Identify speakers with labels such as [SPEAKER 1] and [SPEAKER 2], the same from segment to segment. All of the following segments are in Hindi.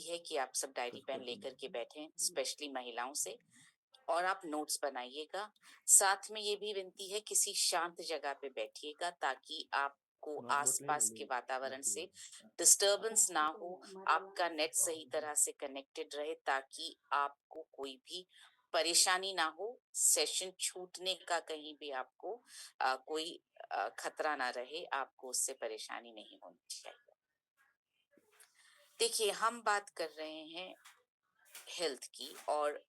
[SPEAKER 1] है कि आप सब डायरी पेन लेकर के बैठें, स्पेशली महिलाओं से, और आप नोट्स बनाइएगा। साथ में ये भी विनती है किसी शांत जगह पे बैठिएगा ताकि आपको आसपास के वातावरण से डिस्टरबेंस ना हो, आपका नेट सही तरह से कनेक्टेड रहे ताकि आपको कोई भी परेशानी ना हो, सेशन छूटने का कहीं भी आपको कोई खतरा ना रहे, आपको उससे परेशानी नहीं होनी चाहिए। देखिए, हम बात कर रहे हैं हेल्थ की, और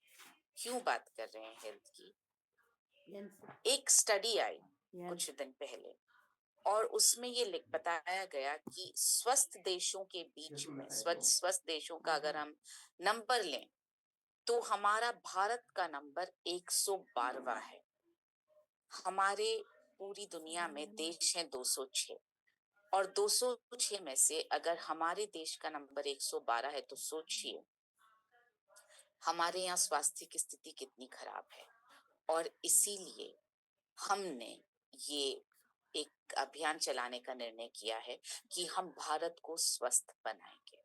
[SPEAKER 1] क्यों बात कर रहे हैं हेल्थ की? एक स्टडी आई कुछ दिन पहले, और उसमें ये बताया गया कि स्वस्थ देशों के बीच में, स्वस्थ देशों का अगर हम नंबर लें तो हमारा भारत का नंबर 112वां है। हमारे पूरी दुनिया में देश हैं 206, और 206 में से अगर हमारे देश का नंबर 112 है तो सोचिए हमारे यहाँ स्वास्थ्य की स्थिति कितनी खराब है। और इसीलिए हमने ये एक अभियान चलाने का निर्णय किया है कि हम भारत को स्वस्थ बनाएंगे।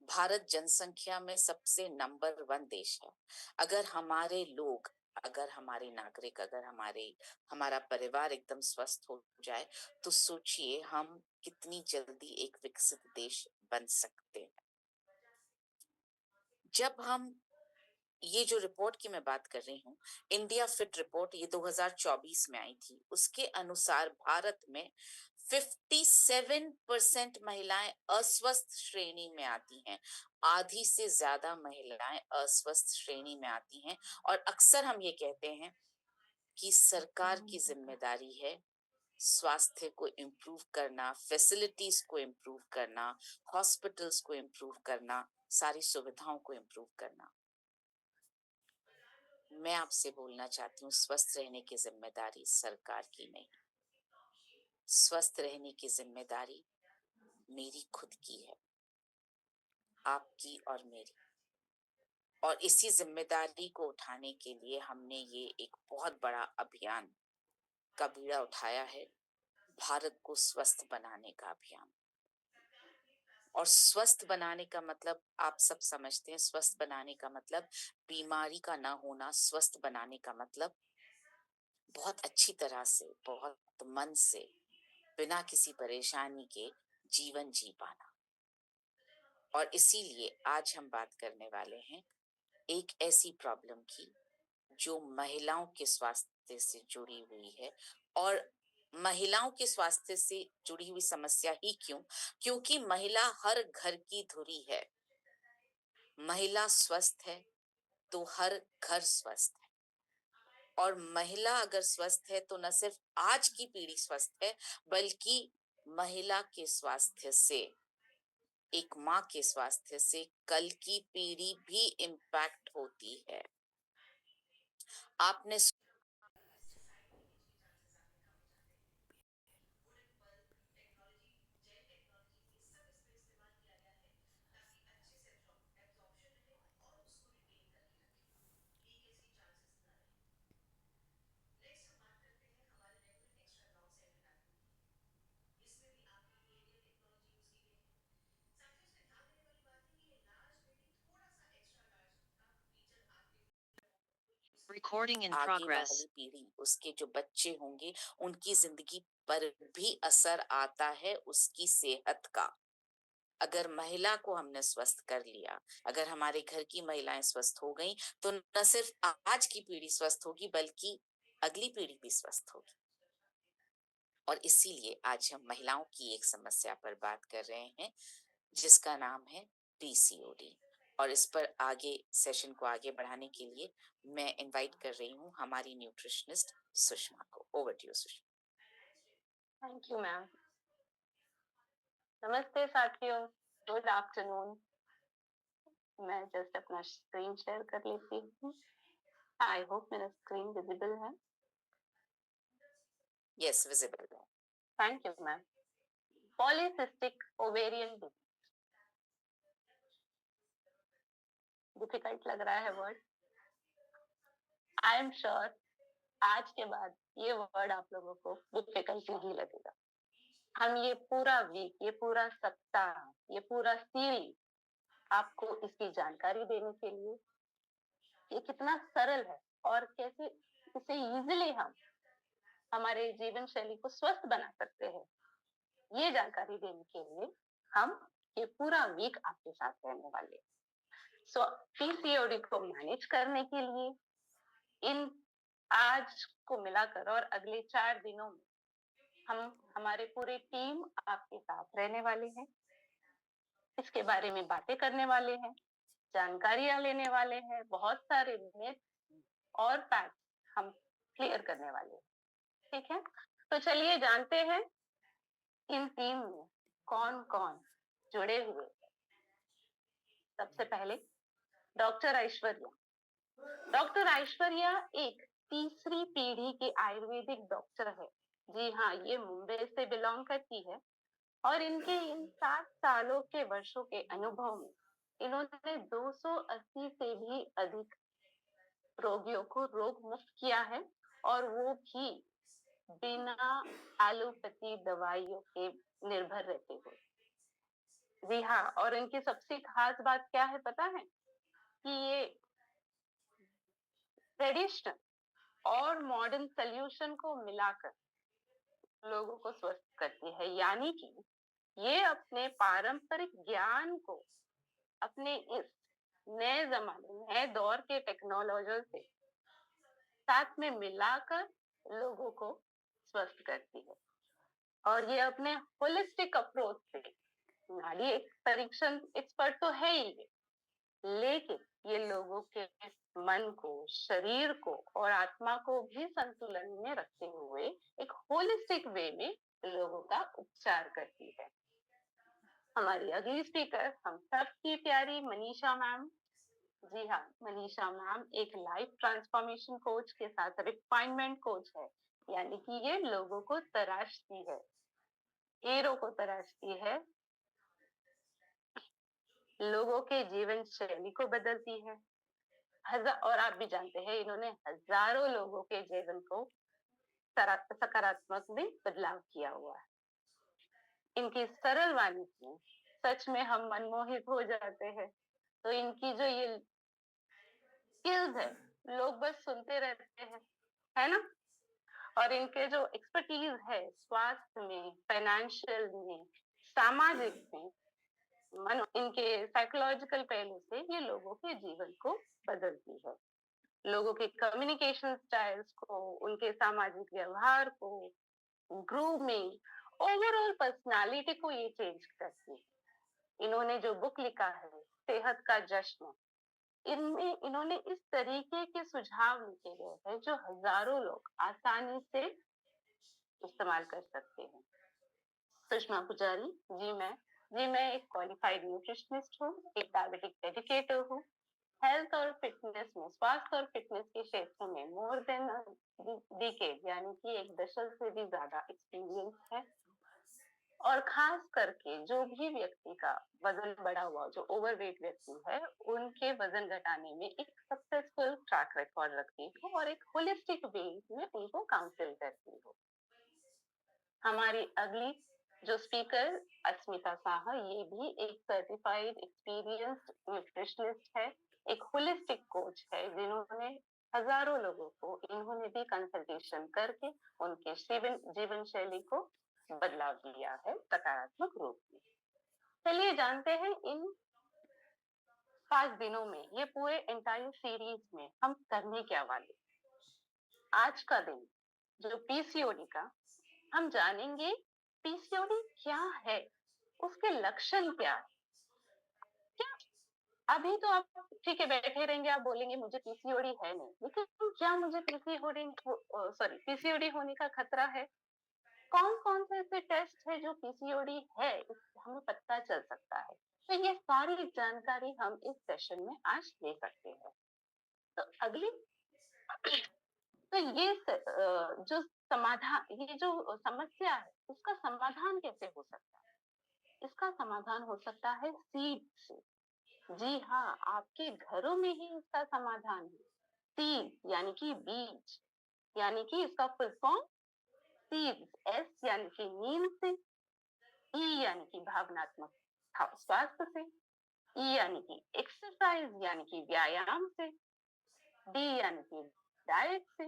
[SPEAKER 1] भारत जनसंख्या में सबसे नंबर 1 देश है। अगर हमारे लोग, अगर हमारे नागरिक, अगर हमारा परिवार एकदम स्वस्थ हो जाए तो सोचिए हम कितनी जल्दी एक विकसित देश बन सकते हैं। जब हम ये जो रिपोर्ट की मैं बात कर रही हूँ, इंडिया फिट रिपोर्ट, ये 2024 में आई थी। उसके अनुसार भारत में 57% महिलाएं अस्वस्थ श्रेणी में आती हैं। आधी से ज्यादा महिलाएं अस्वस्थ श्रेणी में आती हैं। और अक्सर हम ये कहते हैं कि सरकार की जिम्मेदारी है स्वास्थ्य को इम्प्रूव करना, फैसिलिटीज को इम्प्रूव करना, हॉस्पिटल्स को इम्प्रूव करना, सारी सुविधाओं को इम्प्रूव करना। मैं आपसे बोलना चाहती हूँ, स्वस्थ रहने की जिम्मेदारी सरकार की नहीं, स्वस्थ रहने की जिम्मेदारी मेरी खुद की है, आपकी और मेरी। और इसी जिम्मेदारी को उठाने के लिए हमने ये एक बहुत बड़ा अभियान का बीड़ा उठाया है, भारत को स्वस्थ बनाने का अभियान। और स्वस्थ बनाने का मतलब आप सब समझते हैं, स्वस्थ बनाने का मतलब बीमारी का ना होना, स्वस्थ बनाने का मतलब बहुत अच्छी तरह से, बहुत मन से, बिना किसी परेशानी के जीवन जी पाना। और इसीलिए आज हम बात करने वाले हैं एक ऐसी प्रॉब्लम की जो महिलाओं के स्वास्थ्य से जुड़ी हुई है। और महिलाओं के स्वास्थ्य से जुड़ी हुई समस्या ही क्यों? क्योंकि महिला हर घर की धुरी है। महिला स्वस्थ है तो हर घर स्वस्थ है। और महिला अगर स्वस्थ है तो न सिर्फ आज की पीढ़ी स्वस्थ है, बल्कि महिला के स्वास्थ्य से, एक माँ के स्वास्थ्य से कल की पीढ़ी भी इम्पैक्ट होती है। आपने
[SPEAKER 2] Recording in
[SPEAKER 1] आगे
[SPEAKER 2] progress.
[SPEAKER 1] वाली पीढ़ी, उसके जो बच्चे होंगे, उनकी जिंदगी पर भी असर आता है उसकी सेहत का। अगर महिला को हमने स्वस्थ कर लिया, अगर हमारे घर की महिलाएं स्वस्थ हो गई, तो न सिर्फ आज की पीढ़ी स्वस्थ होगी बल्कि अगली पीढ़ी भी स्वस्थ होगी। और इसीलिए आज हम महिलाओं की एक समस्या पर बात कर रहे हैं जिसका नाम है पीसीओडी। और इस पर आगे सेशन को आगे बढ़ाने के लिए मैं इनवाइट कर रही हूँ हमारी न्यूट्रिशनिस्ट सुषमा को। Over to you Sushma.
[SPEAKER 3] Thank you ma'am. नमस्ते साथियों, गुड आफ्टरनून। मैं जस्ट अपना स्क्रीन शेयर कर लेती हूँ। आई होप मेरा स्क्रीन विजिबल है।
[SPEAKER 1] यस, विजिबल है।
[SPEAKER 3] Thank you ma'am. Polycystic ovarian disease, difficult लग रहा है वर्ड। आई एम श्योर आज के बाद ये वर्ड आप लोगों को डिफिकल्ट नहीं लगेगा। हम ये पूरा वीक, ये पूरा सप्ताह, ये पूरा सीरीज आपको इसकी जानकारी देने के लिए ये कितना सरल है और कैसे इसे इजीली हम हमारे जीवन शैली को स्वस्थ बना सकते हैं, ये जानकारी देने के लिए हम ये पूरा वीक आपके साथ रहने वाले। सो पीसीओडी को मैनेज करने के लिए इन आज को मिलाकर और अगले 4 दिनों में हम हमारे पूरे टीम आपके साथ रहने वाले हैं, इसके बारे में बातें करने वाले हैं, जानकारियां लेने वाले हैं, बहुत सारे मिथ और फैक्ट हम क्लियर करने वाले हैं। ठीक है, तो चलिए जानते हैं इन टीम में कौन कौन जुड़े हुए। सबसे पहले डॉक्टर ऐश्वर्या। डॉक्टर ऐश्वर्या एक तीसरी पीढ़ी की आयुर्वेदिक डॉक्टर है। जी हाँ, ये मुंबई से बिलोंग करती है और इनके इन 7 सालों के वर्षों के अनुभव में इन्होंने 280 से भी अधिक रोगियों को रोग मुक्त किया है और वो भी बिना एलोपैथी दवाइयों के निर्भर रहते हुए। जी हाँ, और इनकी सबसे खास बात क्या है पता है कि ये ट्रेडिशनल और मॉडर्न सॉल्यूशन को मिलाकर लोगों को स्वस्थ करती है, यानी कि ये अपने पारंपरिक ज्ञान को अपने इस नए जमाने नए दौर के टेक्नोलॉजी से साथ में मिलाकर लोगों को स्वस्थ करती है। और ये अपने होलिस्टिक अप्रोच से, नाड़ी परीक्षण एक्सपर्ट तो है ही, लेकिन ये लोगों के मन को, शरीर को और आत्मा को भी संतुलन में रखते हुए एक होलिस्टिक वे में लोगों का उपचार करती है। हमारी अगली स्पीकर हम सबकी प्यारी मनीषा मैम। जी हाँ, मनीषा मैम एक लाइफ ट्रांसफॉर्मेशन कोच के साथ रिफाइनमेंट कोच है, यानी कि ये लोगों को तराशती है, हीरो को तराशती है, लोगों के जीवन शैली को बदलती है। और आप भी जानते हैं इन्होंने हजारों लोगों के जीवन को सकारात्मक में बदलाव किया हुआ है। इनकी सरल वाणी से सच में हम मनमोहित हो जाते हैं। तो इनकी जो ये स्किल्स है, लोग बस सुनते रहते हैं, है ना? और इनके जो एक्सपर्टीज है स्वास्थ्य में, फाइनेंशियल में, सामाजिक में, इनके साइकोलॉजिकल पहलू से ये लोगों के जीवन को बदलती है। लोगों के कम्युनिकेशन स्टाइल्स को, उनके सामाजिक व्यवहार को, ग्रूमिंग, ओवरऑल पर्सनालिटी को ये चेंज करती है। इन्होंने जो बुक लिखा है सेहत का जश्न, इनमें इन्होंने इस तरीके के सुझाव लिखे गए हैं जो हजारों लोग आसानी से इस्तेमाल कर सकते हैं। सुषमा पुजारी जी, मैं एक क्वालिफाइड न्यूट्रिशनिस्ट हूँ, एक डायबिटिक एजुकेटर हूँ। हेल्थ और फिटनेस में, स्वास्थ्य और फिटनेस के क्षेत्र में मोर देन डिकेड यानी कि एक दशक से भी ज्यादा एक्सपीरियंस है। और खास करके जो भी व्यक्ति का वजन बढ़ा हुआ, जो ओवरवेट व्यक्ति है, उनके वजन घटाने में एक सक्सेसफुल ट्रैक रिकॉर्ड रखती हूँ और एक होलिस्टिक वे में उनको काउंसिल करती हूँ। हमारी अगली जो स्पीकर अस्मिता साहा, ये भी एक सर्टिफाइड एक्सपीरियंस्ड न्यूट्रिशनिस्ट है, एक होलिस्टिक कोच है, जिन्होंने हजारों लोगों को इन्होंने भी कंसल्टेशन करके उनके जीवन शैली को बदलाव दिया है सकारात्मक रूप में। चलिए जानते हैं इन 5 दिनों में, ये पूरे एंटायर सीरीज में हम करने क्या वाले। आज का दिन जो पीसीओडी का, हम जानेंगे पीसीओडी क्या है, उसके लक्षण क्या है। अभी तो आप ठीक है बैठे रहेंगे, आप बोलेंगे मुझे पीसीओडी है नहीं, लेकिन क्या मुझे पीसीओडी होने का खतरा है? कौन कौन से ऐसे टेस्ट है जो पीसीओडी है हमें पता चल सकता है? तो ये सारी जानकारी हम इस सेशन में आज ले सकते हैं। तो अगली तो ये जो समाधान, ये जो समस्या है, इसका समाधान कैसे हो सकता है? इसका समाधान हो सकता है सीड से। जी हाँ, आपके घरों में ही इसका समाधान है। सीड यानी कि बीज, यानी कि इसका फुल फॉर्म सीड्स, एस यानी कि नींद से, ई यानी कि भावनात्मक स्वास्थ्य से, ई यानी कि एक्सरसाइज यानी कि व्यायाम से, डी यानी कि डाइट से,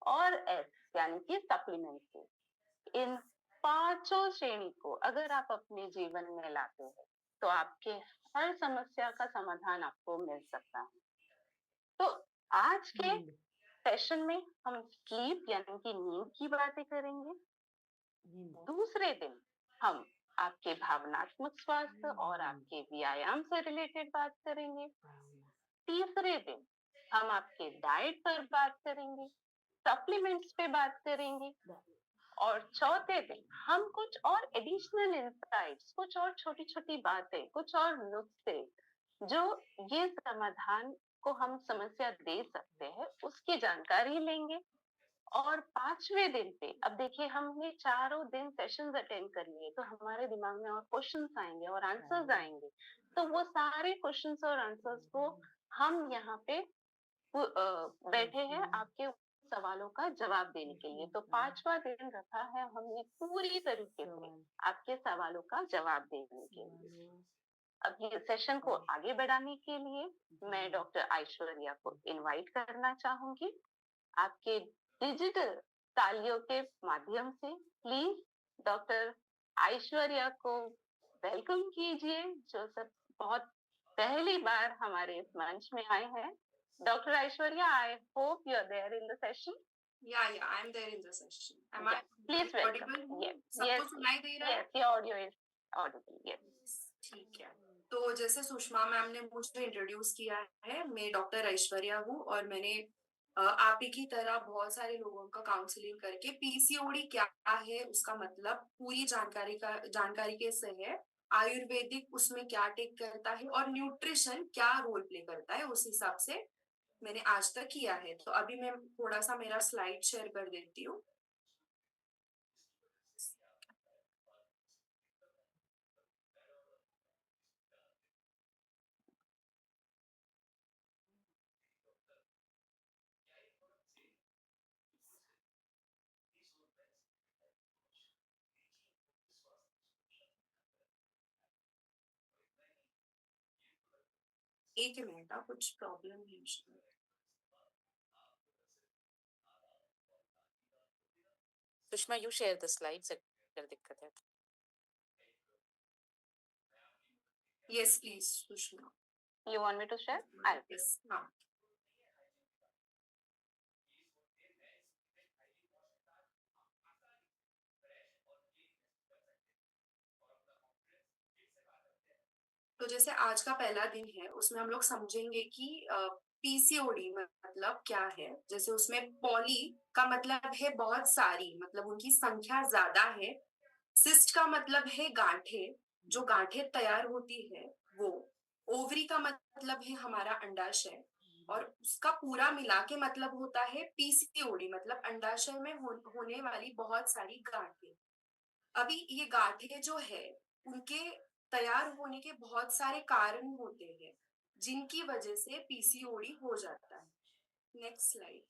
[SPEAKER 3] और एस यानी कि सप्लीमेंट से। इन पांचों श्रेणी को अगर आप अपने जीवन में लाते हैं तो आपके हर समस्या का समाधान आपको मिल सकता है। तो आज के सेशन में हम स्लीप यानी कि नींद की बातें करेंगे। दूसरे दिन हम आपके भावनात्मक स्वास्थ्य और आपके व्यायाम से रिलेटेड बात करेंगे। तीसरे दिन हम आपके डाइट पर बात करेंगे, सप्लीमेंट्स पे बात करेंगे, और चौथे दिन हम कुछ और एडिशनल इंसाइट्स, कुछ और छोटी छोटी बातें, कुछ और नुस्खे जो ये समाधान को हम समस्या दे सकते हैं उसकी जानकारी लेंगे। और पांचवें दिन पे अब देखिए हमने चारों दिन सेशंस अटेंड कर लिए तो हमारे दिमाग में और क्वेश्चंस आएंगे और आंसर्स आएंगे, तो वो सारे क्वेश्चंस और आंसर्स को हम यहाँ पे बैठे हैं आपके सवालों का जवाब देने के लिए। तो पांचवा दिन रखा है हमने पूरी तरीके से आपके सवालों का जवाब देने के लिए। अब ये सेशन को आगे बढ़ाने के लिए मैं डॉक्टर ऐश्वर्या को इनवाइट करना चाहूंगी। आपके डिजिटल तालियों के माध्यम से प्लीज डॉक्टर ऐश्वर्या को वेलकम कीजिए, जो सब बहुत पहली बार हमारे इस मंच में आए हैं। Dr. Aishwarya, I hope you're there in the session.
[SPEAKER 4] Yeah, I'm there in the session. Am
[SPEAKER 3] Yeah, please
[SPEAKER 4] I
[SPEAKER 3] welcome.
[SPEAKER 4] audible?
[SPEAKER 3] Yes,
[SPEAKER 4] सबको
[SPEAKER 3] yes,
[SPEAKER 4] सुनाई दे रहा है?
[SPEAKER 3] yes, your audio is audible. Yes.
[SPEAKER 4] ठीक है। तो जैसे सुषमा मैम ने मुझे इंट्रोड्यूस किया है, मैं डॉक्टर ऐश्वर्या हूँ और मैंने आप ही की तरह बहुत सारे लोगों का काउंसलिंग करके पीसीओडी क्या है उसका मतलब पूरी जानकारी कैसे है, आयुर्वेदिक उसमें क्या टेक करता है और न्यूट्रिशन क्या रोल प्ले करता है, उस हिसाब से मैंने आज तक किया है। तो अभी मैं थोड़ा सा मेरा स्लाइड शेयर कर देती हूँ। एक मिनट, कुछ प्रॉब्लम है शायद।
[SPEAKER 1] Sushma, you share the slides अगर दिक्कत है।
[SPEAKER 4] Yes, please, Sushma.
[SPEAKER 3] You want me to share? I'll.
[SPEAKER 4] Yes, हाँ। तो जैसे आज का पहला दिन है उसमें हम लोग समझेंगे कि पीसीओडी मतलब क्या है। जैसे उसमें पॉली का मतलब है बहुत सारी, मतलब उनकी संख्या ज्यादा है। सिस्ट का मतलब है गांठें, जो गांठें तैयार होती है वो। ओवरी का मतलब है हमारा अंडाशय, और उसका पूरा मिला के मतलब होता है पीसीओडी, मतलब अंडाशय में होने वाली बहुत सारी गांठें। अभी ये गांठें जो है उनके तैयार होने के बहुत सारे कारण होते हैं जिनकी वजह से पीसीओडी हो जाता है। Next slide.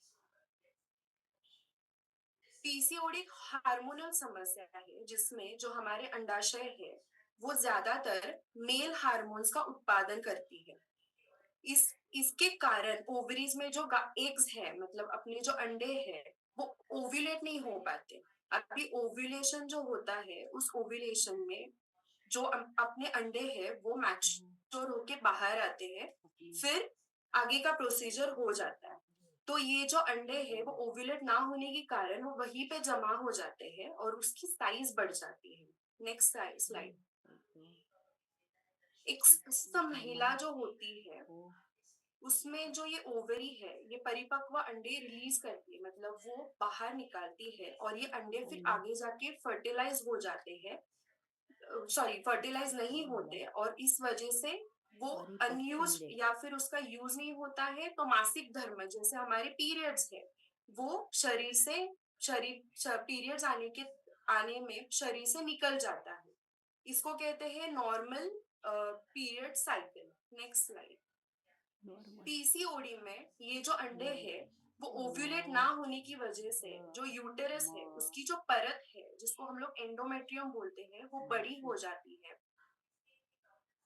[SPEAKER 4] पीसीओडी एक हार्मोनल समस्या है जिसमें जो हमारे अंडाशय है वो ज्यादातर मेल हार्मोन्स का उत्पादन करती है। इसके कारण ओवरीज में जो एग्स है, मतलब अपने जो अंडे हैं, वो ओव्यूलेट नहीं हो पाते। अभी ओव्यूलेशन जो होता है उस ओव्यूलेशन में जो अपने अंडे हैं वो मैच्योर होके बाहर आते हैं, फिर आगे का प्रोसीजर हो जाता है। तो ये जो अंडे हैं वो ओव्यूलेट ना होने के कारण वो वहीं पे जमा हो जाते हैं और उसकी साइज बढ़ जाती है। Next slide. एक महिला जो होती है उसमें जो ये ओवरी है ये परिपक्व अंडे रिलीज करती है, मतलब वो बाहर निकालती है और ये अंडे फिर आगे जाके फर्टिलाइज हो जाते हैं, फर्टिलाइज नहीं होते, और इस वजह से वो अनयूज या फिर उसका यूज नहीं होता है। तो मासिक धर्म जैसे हमारे पीरियड्स है वो पीरियड्स आने में शरीर से निकल जाता है। इसको कहते हैं normal period cycle. Next slide. PCOD में ये जो अंडे है वो ओव्यूलेट ना होने की वजह से जो यूटेरस है उसकी जो परत है जिसको हम लोग एंडोमेट्रियम बोलते हैं वो बड़ी हो जाती है,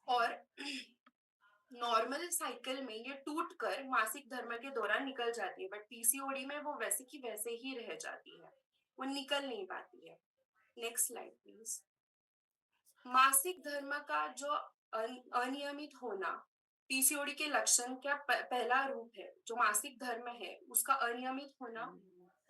[SPEAKER 4] और नॉर्मल साइकिल में ये टूट कर मासिक धर्म के दौरान निकल जाती है, बट पीसीओडी में वो वैसे की वैसे ही रह जाती है, वो निकल नहीं पाती है। Next slide please. मासिक धर्म का जो अनियमित होना पीसीओडी के लक्षण का पहला रूप है। जो मासिक धर्म है उसका अनियमित होना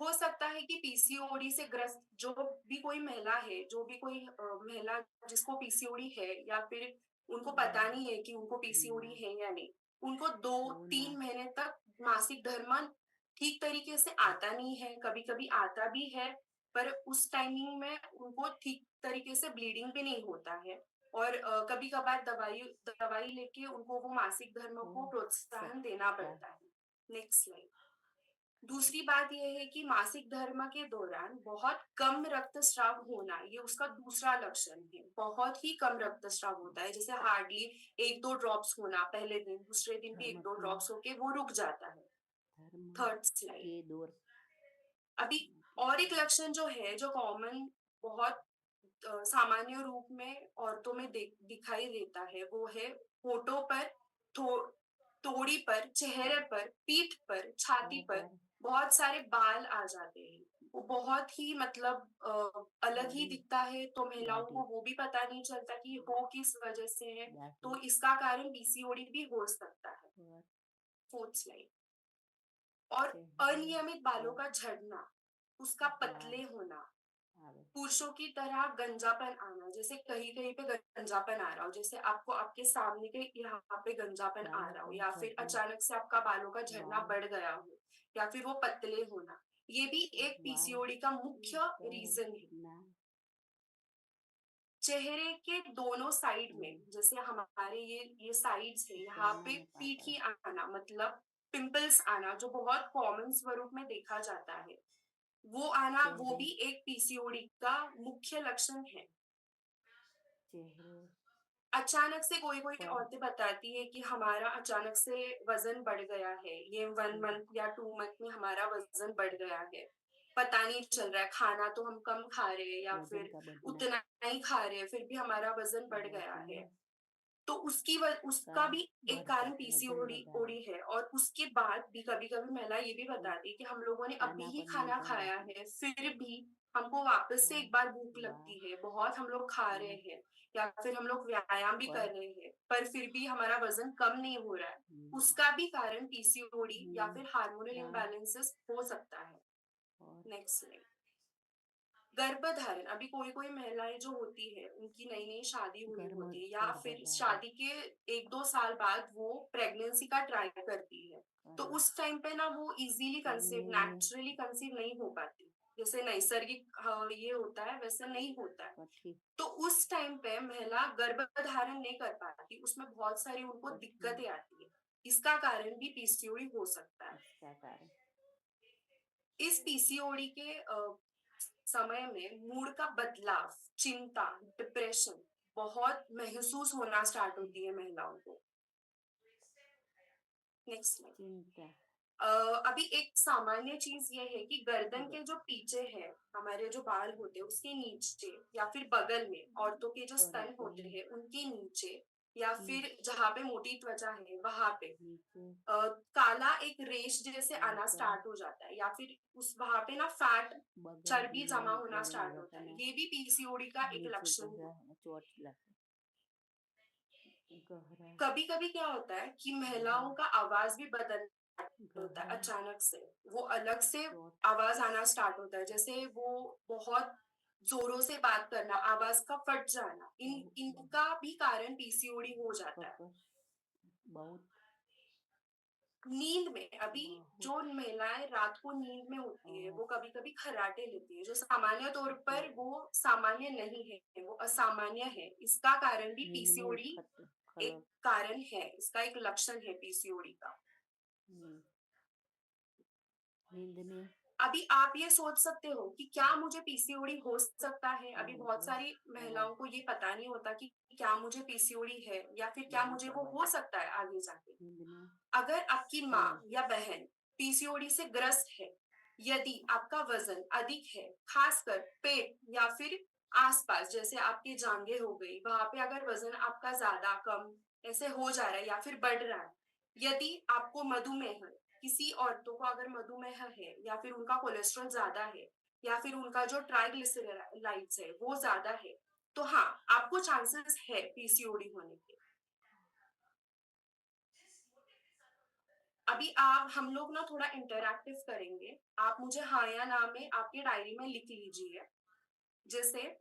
[SPEAKER 4] हो सकता है कि पीसीओडी से ग्रस्त जो भी कोई महिला है, जो भी कोई महिला जिसको पीसीओडी है या फिर उनको पता नहीं है कि उनको पीसीओडी है या नहीं, उनको 2-3 महीने तक मासिक धर्म ठीक तरीके से आता नहीं है, कभी कभी आता भी है, पर उस टाइमिंग में उनको ठीक तरीके से ब्लीडिंग भी नहीं होता है, और कभी कभार दवाई लेके उनको वो मासिक धर्म को प्रोत्साहन देना पड़ता है। Next slide. दूसरी बात यह है कि मासिक धर्म के दौरान बहुत कम रक्तस्राव होना, ये उसका दूसरा लक्षण है। बहुत ही कम रक्तस्राव होता है, जैसे हार्डली 1-2 ड्रॉप्स होना पहले दिन, दूसरे दिन भी 1-2 ड्रॉप्स होके वो रुक जाता है। Third slide. अभी और एक लक्षण जो है, जो कॉमन बहुत सामान्य रूप में औरतों में दिखाई देता है, वो है होठों पर, तोड़ी पर, चेहरे पर, पीठ पर, छाती पर बहुत सारे बाल आ जाते हैं। वो बहुत ही मतलब अलग ही दिखता है, तो महिलाओं को वो भी पता नहीं चलता कि हो किस वजह से है, तो इसका कारण पीसीओडी भी हो सकता है। Fourth slide. और अनियमित बालों का झड़ना, उसका पतले होना, पुरुषों की तरह गंजापन आना, जैसे कहीं कहीं पे गंजापन आ रहा हो, जैसे आपको आपके सामने के यहाँ पे गंजापन आ रहा हो, या फिर अचानक से आपका बालों का झड़ना बढ़ गया हो, या फिर वो पतले होना, ये भी एक पीसीओडी का मुख्य रीजन है। चेहरे के दोनों साइड में, जैसे हमारे ये साइड्स है, यहाँ पे पीठी आना मतलब पिंपल्स आना, जो बहुत कॉमन स्वरूप में देखा जाता है, वो आना, वो भी एक पीसीओडी का मुख्य लक्षण है। अचानक से कोई औरतें बताती है कि हमारा अचानक से वजन बढ़ गया है, ये 1 मंथ या 2 मंथ में हमारा वजन बढ़ गया है, पता नहीं चल रहा है, खाना तो हम कम खा रहे हैं या फिर उतना ही खा रहे हैं, फिर भी हमारा वजन बढ़ गया है। तो उसका भी एक कारण पीसीओडी है। और उसके बाद भी कभी कभी महिला ये भी बताती है कि हम लोगों ने अभी ही खाना खाया है, फिर भी हमको वापस से एक बार भूख लगती है, बहुत हम लोग खा रहे हैं, या फिर हम लोग व्यायाम भी कर रहे हैं, पर फिर भी हमारा वजन कम नहीं हो रहा है। उसका भी कारण पीसीओडी या फिर हार्मोनल इम्बैलेंसेस हो सकता है। Next slide. गर्भधारण, अभी कोई महिलाएं जो होती है, उनकी नई नई शादी हुई होती है, या फिर शादी के 1-2 साल बाद वो प्रेगनेंसी का ट्राई करती है, तो उस टाइम पे ना वो इजीली नेचुरली कंसीव नहीं हो पाती, जैसे नैसर्गिक ये होता है वैसा नहीं होता है। तो उस टाइम पे महिला गर्भधारण नहीं कर पाती, उसमें बहुत सारी उनको दिक्कतें आती है, इसका कारण भी पीसीओडी हो सकता है। इस पीसीओडी के समय में मूड का बदलाव, चिंता, डिप्रेशन बहुत महसूस होना स्टार्ट होती है महिलाओं को। Next slide. अभी एक सामान्य चीज ये है कि गर्दन के जो पीछे है, हमारे जो बाल होते हैं उसके नीचे या फिर बगल में, औरतों के जो स्तन होते हैं उनके नीचे, या फिर जहाँ पे मोटी त्वचा है वहां पे काला एक रेश जैसे आना स्टार्ट हो जाता है, या फिर उस वहां पे ना फैट, चर्बी जमा होना स्टार्ट होता है, ये भी पीसीओडी का एक लक्षण है। कभी कभी क्या होता है कि महिलाओं का आवाज भी बदल होता है, अचानक से वो अलग से आवाज आना स्टार्ट होता है, जैसे वो बहुत जोरों से बात करना, आवाज का फट जाना, इनका भी कारण पीसीओडी हो जाता है। नींद में, अभी जो महिलाएं रात को नींद में होती है, वो कभी कभी खर्राटे लेती है, जो सामान्य तौर पर वो सामान्य नहीं है, वो असामान्य है, इसका कारण भी पीसीओडी एक कारण है, इसका एक लक्षण है पीसीओडी का। अभी आप ये सोच सकते हो कि क्या मुझे पीसीओडी हो सकता है। अभी बहुत सारी महिलाओं को ये पता नहीं होता कि क्या मुझे पीसीओडी है, या फिर क्या मुझे वो हो सकता है आगे जाके। अगर आपकी माँ या बहन पीसीओडी से ग्रस्त है, यदि आपका वजन अधिक है, खासकर पेट या फिर आसपास, जैसे आपकी जांघें हो गई, वहां पे अगर वजन आपका ज्यादा, कम ऐसे हो जा रहा है या फिर बढ़ रहा है। यदि आपको मधुमेह है, किसी औरतों को अगर मधुमेह है या फिर उनका कोलेस्ट्रॉल ज्यादा है या फिर उनका जो ट्राइग्लिसराइड्स है वो ज्यादा है, तो हाँ, आपको चांसेस है पीसीओडी होने के। अभी आप हम लोग ना थोड़ा इंटरैक्टिव करेंगे। आप मुझे हाँ या ना में आपकी डायरी में लिख लीजिए, जैसे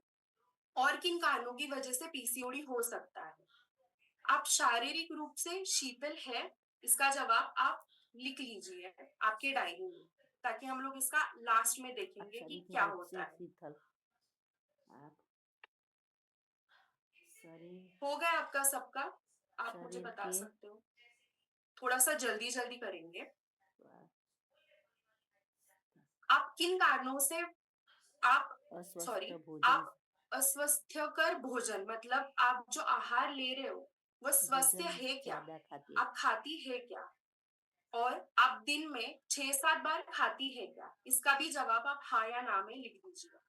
[SPEAKER 4] और किन कारणों की वजह से पीसीओडी हो सकता है। आप शारीरिक रूप से शीतल है, इसका जवाब आप लिख लीजिए आपके डायरी में, ताकि हम लोग इसका लास्ट में देखेंगे कि
[SPEAKER 5] शारीरिक
[SPEAKER 4] क्या
[SPEAKER 5] रूप
[SPEAKER 4] होता
[SPEAKER 5] से
[SPEAKER 4] है।
[SPEAKER 5] शीतल आप शरीर
[SPEAKER 4] हो गया आपका सबका? आप मुझे
[SPEAKER 5] शरीर
[SPEAKER 4] बता
[SPEAKER 5] के
[SPEAKER 4] सकते हो। थोड़ा सा जल्दी जल्दी करेंगे। आप किन कारणों से आप सॉरी
[SPEAKER 5] अस्वस्थ भोजन
[SPEAKER 4] आप अस्वस्थकर भोजन, मतलब आप जो आहार ले रहे हो वो स्वस्थ
[SPEAKER 5] भोजन
[SPEAKER 4] है क्या?
[SPEAKER 5] ज्यादा खाती
[SPEAKER 4] आप खाती है क्या? और आप दिन में 6-7 बार खाती है क्या? इसका भी जवाब आप हाँ या ना में लिख दीजिए।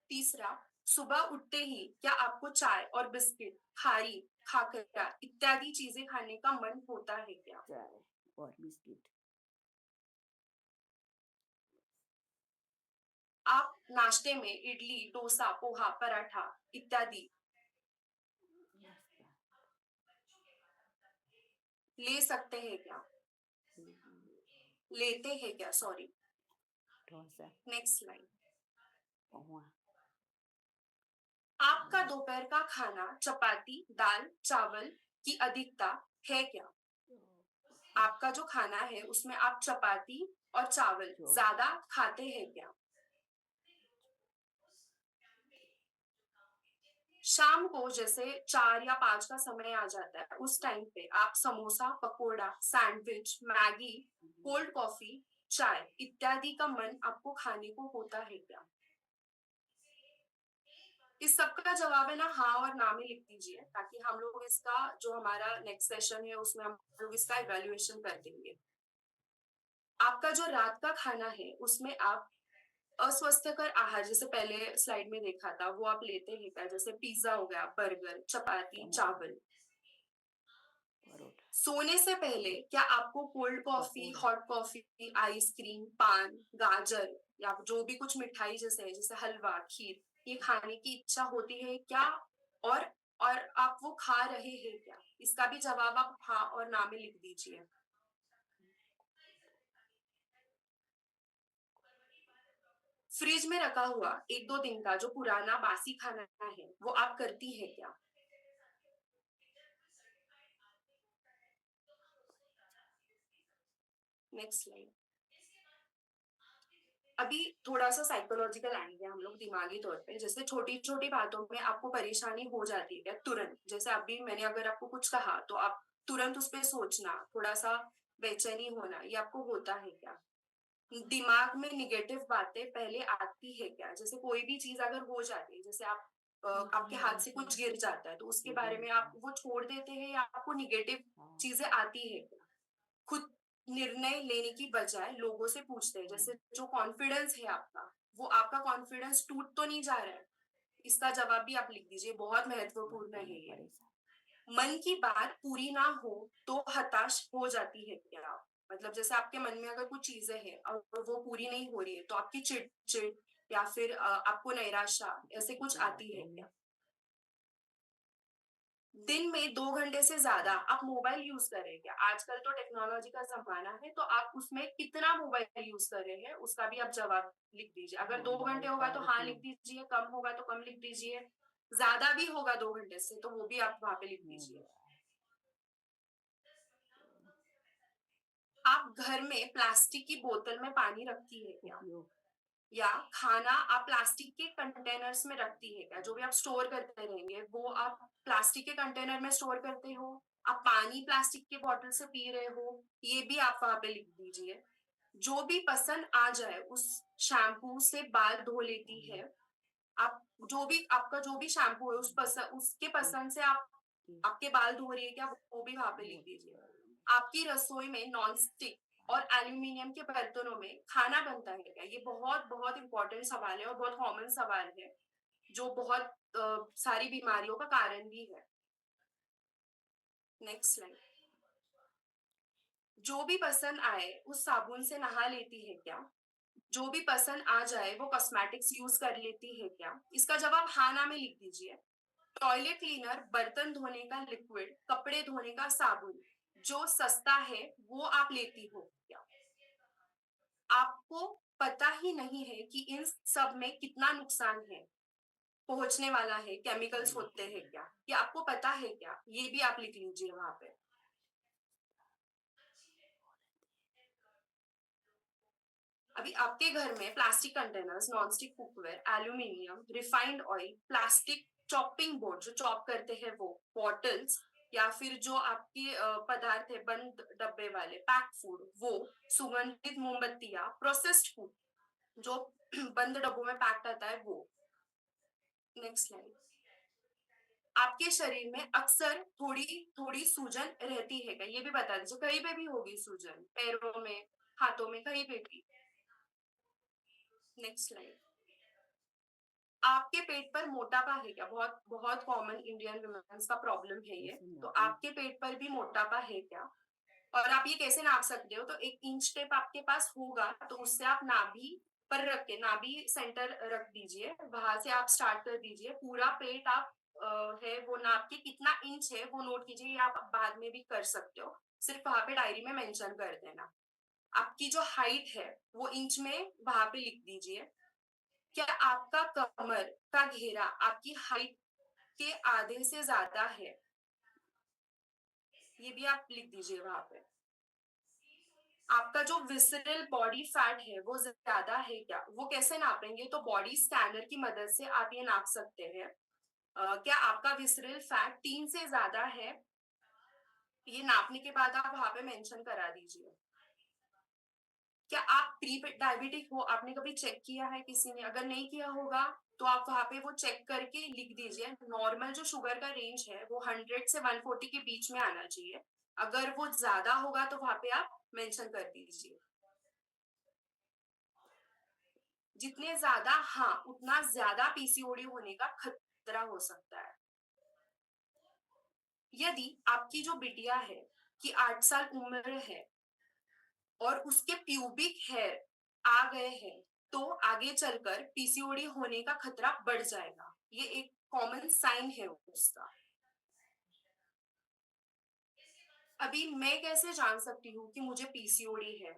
[SPEAKER 4] तीसरा, सुबह उठते ही क्या आपको चाय और बिस्किट, खारी, खाकरा इत्यादि चीजें खाने का मन होता है क्या?
[SPEAKER 5] चाय और बिस्किट
[SPEAKER 4] आप नाश्ते में इडली, डोसा, पोहा, पराठा इत्यादि ले सकते हैं क्या? लेते हैं क्या? Sorry.
[SPEAKER 5] Dosa
[SPEAKER 4] next slide.
[SPEAKER 5] Poha
[SPEAKER 4] आपका दोपहर का खाना चपाती, दाल, चावल की अधिकता है क्या? आपका जो खाना है उसमें आप चपाती और चावल ज्यादा खाते हैं क्या? शाम को जैसे 4 या 5 का समय आ जाता है, उस टाइम पे आप samosa, pakora, sandwich, Maggi, cold coffee, चाय इत्यादि का मन आपको खाने को होता है क्या? इस सब का जवाब है ना हाँ और ना में लिख दीजिए, ताकि हम लोग इसका जो हमारा नेक्स्ट सेशन है उसमें हम लोग इसका इवैल्यूएशन कर देंगे। आपका जो रात का खाना है उसमें आप अस्वस्थकर आहार, जैसे पहले स्लाइड में देखा था, वो आप लेते हैं क्या? जैसे पिज्जा हो गया, बर्गर, चपाती, चावल।
[SPEAKER 5] परोठा
[SPEAKER 4] सोने से पहले क्या आपको cold coffee,
[SPEAKER 5] pakora.
[SPEAKER 4] Hot coffee, ice cream, पान, गाजर या जो भी कुछ मिठाई जैसे हलवा, खीर, ये खाने की इच्छा होती है क्या? और और आप वो खा रहे हैं क्या? इसका भी जवाब आप हाँ और ना में लिख दीजिए। फ्रिज में रखा हुआ 1-2 दिन का जो पुराना बासी खाना है वो आप करती है क्या? Next slide. अभी थोड़ा सा साइकोलॉजिकल आएंगे हम लोग दिमागी तौर पे। जैसे छोटी छोटी बातों में आपको परेशानी हो जाती है क्या तुरंत? जैसे अभी मैंने अगर आपको कुछ कहा तो आप तुरंत उस पर सोचना, थोड़ा सा बेचैनी होना, ये आपको होता है क्या? दिमाग में निगेटिव बातें पहले आती है क्या? जैसे कोई भी चीज अगर हो जाती है, जैसे आप आपके हाथ से कुछ गिर जाता है तो उसके बारे में आप वो छोड़ देते हैं या आपको निगेटिव चीजें आती है क्या? खुद निर्णय लेने की बजाय लोगों से पूछते हैं, जैसे जो कॉन्फिडेंस है आपका, वो आपका कॉन्फिडेंस टूट तो नहीं जा रहा है? इसका जवाब भी आप लिख दीजिए, बहुत महत्वपूर्ण है ये। मन की बात पूरी ना हो तो हताश हो जाती है क्या आप? मतलब जैसे आपके मन में अगर कुछ चीजें हैं और वो पूरी नहीं हो रही है तो आपकी चिड़चिड़ या फिर आपको नैराशा ऐसे कुछ आती है क्या? दिन में 2 घंटे से ज्यादा आप मोबाइल यूज कर रहे हैं क्या? आजकल तो टेक्नोलॉजी का जमाना है, तो आप उसमें कितना मोबाइल यूज कर रहे हैं उसका भी आप जवाब लिख दीजिए। अगर 2 घंटे होगा तो हाँ लिख दीजिए, कम होगा तो कम लिख दीजिए, ज्यादा भी होगा 2 घंटे से तो वो भी आप वहां पे लिख दीजिए। आप घर में प्लास्टिक की बोतल में पानी रखती है क्या? या खाना आप प्लास्टिक के कंटेनर्स में रखती है क्या? जो भी आप स्टोर करते रहेंगे वो आप प्लास्टिक के कंटेनर में स्टोर करते हो? आप पानी प्लास्टिक के बॉटल से पी रहे हो? ये भी आप वहां पे लिख दीजिए। जो भी पसंद आ जाए उस शैम्पू से बाल धो लेती है। आप जो भी आपका जो भी शैम्पू है उसके पसंद से आप आपके बाल धो रही है क्या? वो भी वहां पे लिख दीजिए। आपकी रसोई में नॉन स्टिक और एल्यूमिनियम के बर्तनों में खाना बनता है क्या? ये बहुत बहुत इंपॉर्टेंट सवाल है और बहुत कॉमन सवाल है जो बहुत सारी बीमारियों का कारण भी है। Next slide. जो भी पसंद आए उस साबुन से नहा लेती है क्या? जो भी पसंद आ जाए वो कॉस्मेटिक्स यूज कर लेती है क्या? इसका जवाब हाँ ना में लिख दीजिए। टॉयलेट क्लीनर, बर्तन धोने का लिक्विड, कपड़े धोने का साबुन जो सस्ता है वो आप लेती हो क्या? आपको पता ही नहीं है कि इन सब में कितना नुकसान है पहुंचने वाला है, केमिकल्स होते हैं क्या? ये आपको पता है क्या? ये भी आप लिख लीजिए वहां पे। अभी आपके घर में plastic containers, nonstick cookware, aluminium, refined oil, plastic chopping board जो चॉप करते हैं वो, बॉटल्स या फिर जो आपके पदार्थ है बंद डब्बे वाले पैक फूड वो, सुगंधित मोमबत्तियां, प्रोसेस्ड फूड जो बंद डब्बों में पैक्ड आता है वो। Next slide. आपके शरीर में अक्सर थोड़ी थोड़ी सूजन रहती है क्या? ये भी बता दीजिए। कहीं पे भी होगी सूजन, पैरों में, हाथों में, कहीं पे भी। Next slide. आपके पेट पर मोटापा है क्या? बहुत बहुत कॉमन इंडियन वुमेन्स का प्रॉब्लम है ये। तो आपके पेट पर भी मोटापा है क्या? और आप ये कैसे नाप सकते हो? तो एक इंच टेप आपके पास होगा तो उससे आप नाभि पर रख के, नाभि सेंटर रख दीजिए, वहां से आप स्टार्ट कर दीजिए। पूरा पेट आप है वो नाप के कितना इंच है वो नोट कीजिए। ये आप बाद में भी कर सकते हो, सिर्फ वहां पे डायरी में मेंशन कर देना। आपकी जो हाइट है वो इंच में वहां पे लिख दीजिए। क्या आपका कमर का घेरा आपकी हाइट के आधे से ज्यादा है? ये भी आप लिख दीजिए वहां पे। आपका जो विसरल बॉडी फैट है वो ज्यादा है क्या? वो कैसे नापेंगे? तो बॉडी स्कैनर की मदद से आप ये नाप सकते हैं। क्या आपका विसरल फैट 3 से ज्यादा है? ये नापने के बाद आप वहां पे मेंशन करा दीजिए। क्या आप प्री डायबिटिक हो? आपने कभी चेक किया है किसी ने? अगर नहीं किया होगा तो आप वहां पे वो चेक करके लिख दीजिए। नॉर्मल जो शुगर का रेंज है वो 100 से 140 के बीच में आना चाहिए। अगर वो ज्यादा होगा तो वहां पे आप मेंशन कर दीजिए। जितने ज्यादा हाँ उतना ज्यादा पीसीओडी होने का खतरा हो सकता है। यदि आपकी जो बिटिया है कि 8 साल उम्र है और उसके प्यूबिक हेयर आ गए हैं तो आगे चलकर पीसीओडी होने का खतरा बढ़ जाएगा। ये एक कॉमन साइन है उसका। अभी मैं कैसे जान सकती हूँ कि मुझे पीसीओडी है?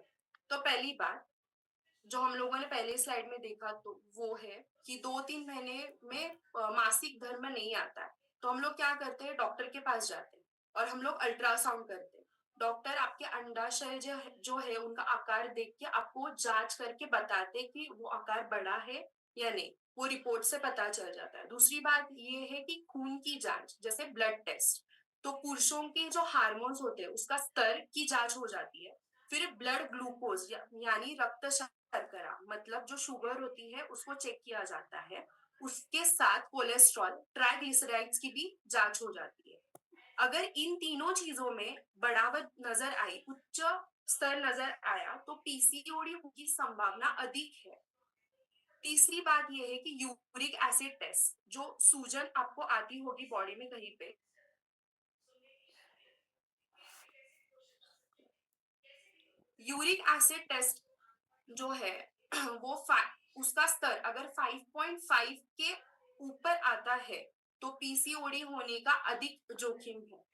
[SPEAKER 4] तो पहली बात जो हम लोगों ने पहले स्लाइड में देखा तो वो है कि 2-3 महीने में मासिक धर्म नहीं आता है। तो हम लोग क्या करते हैं? डॉक्टर के पास जाते हैं और हम लोग अल्ट्रासाउंड करते हैं। डॉक्टर आपके अंडाशय जो है उनका आकार देख के आपको जांच करके बताते हैं कि वो आकार बड़ा है या नहीं। वो रिपोर्ट से पता चल जाता है। दूसरी बात ये है कि खून की जांच, जैसे ब्लड टेस्ट। तो पुरुषों के जो हार्मोन्स होते हैं उसका स्तर की जांच हो जाती है। फिर ब्लड ग्लूकोज यानी रक्त शर्करा, मतलब जो शुगर होती है उसको चेक किया जाता है। उसके साथ कोलेस्ट्रॉल, ट्राइग्लिसराइड्स की भी जांच हो जाती है। अगर इन तीनों चीजों में बढ़ावट नजर आई, उच्च स्तर नजर आया तो पीसीओडी की संभावना अधिक है। तीसरी बात यह है कि यूरिक एसिड टेस्ट, जो सूजन आपको आती होगी बॉडी में कहीं पे, यूरिक एसिड टेस्ट जो है वो उसका स्तर अगर 5.5 के ऊपर आता है तो पीसीओडी होने का अधिक जोखिम है।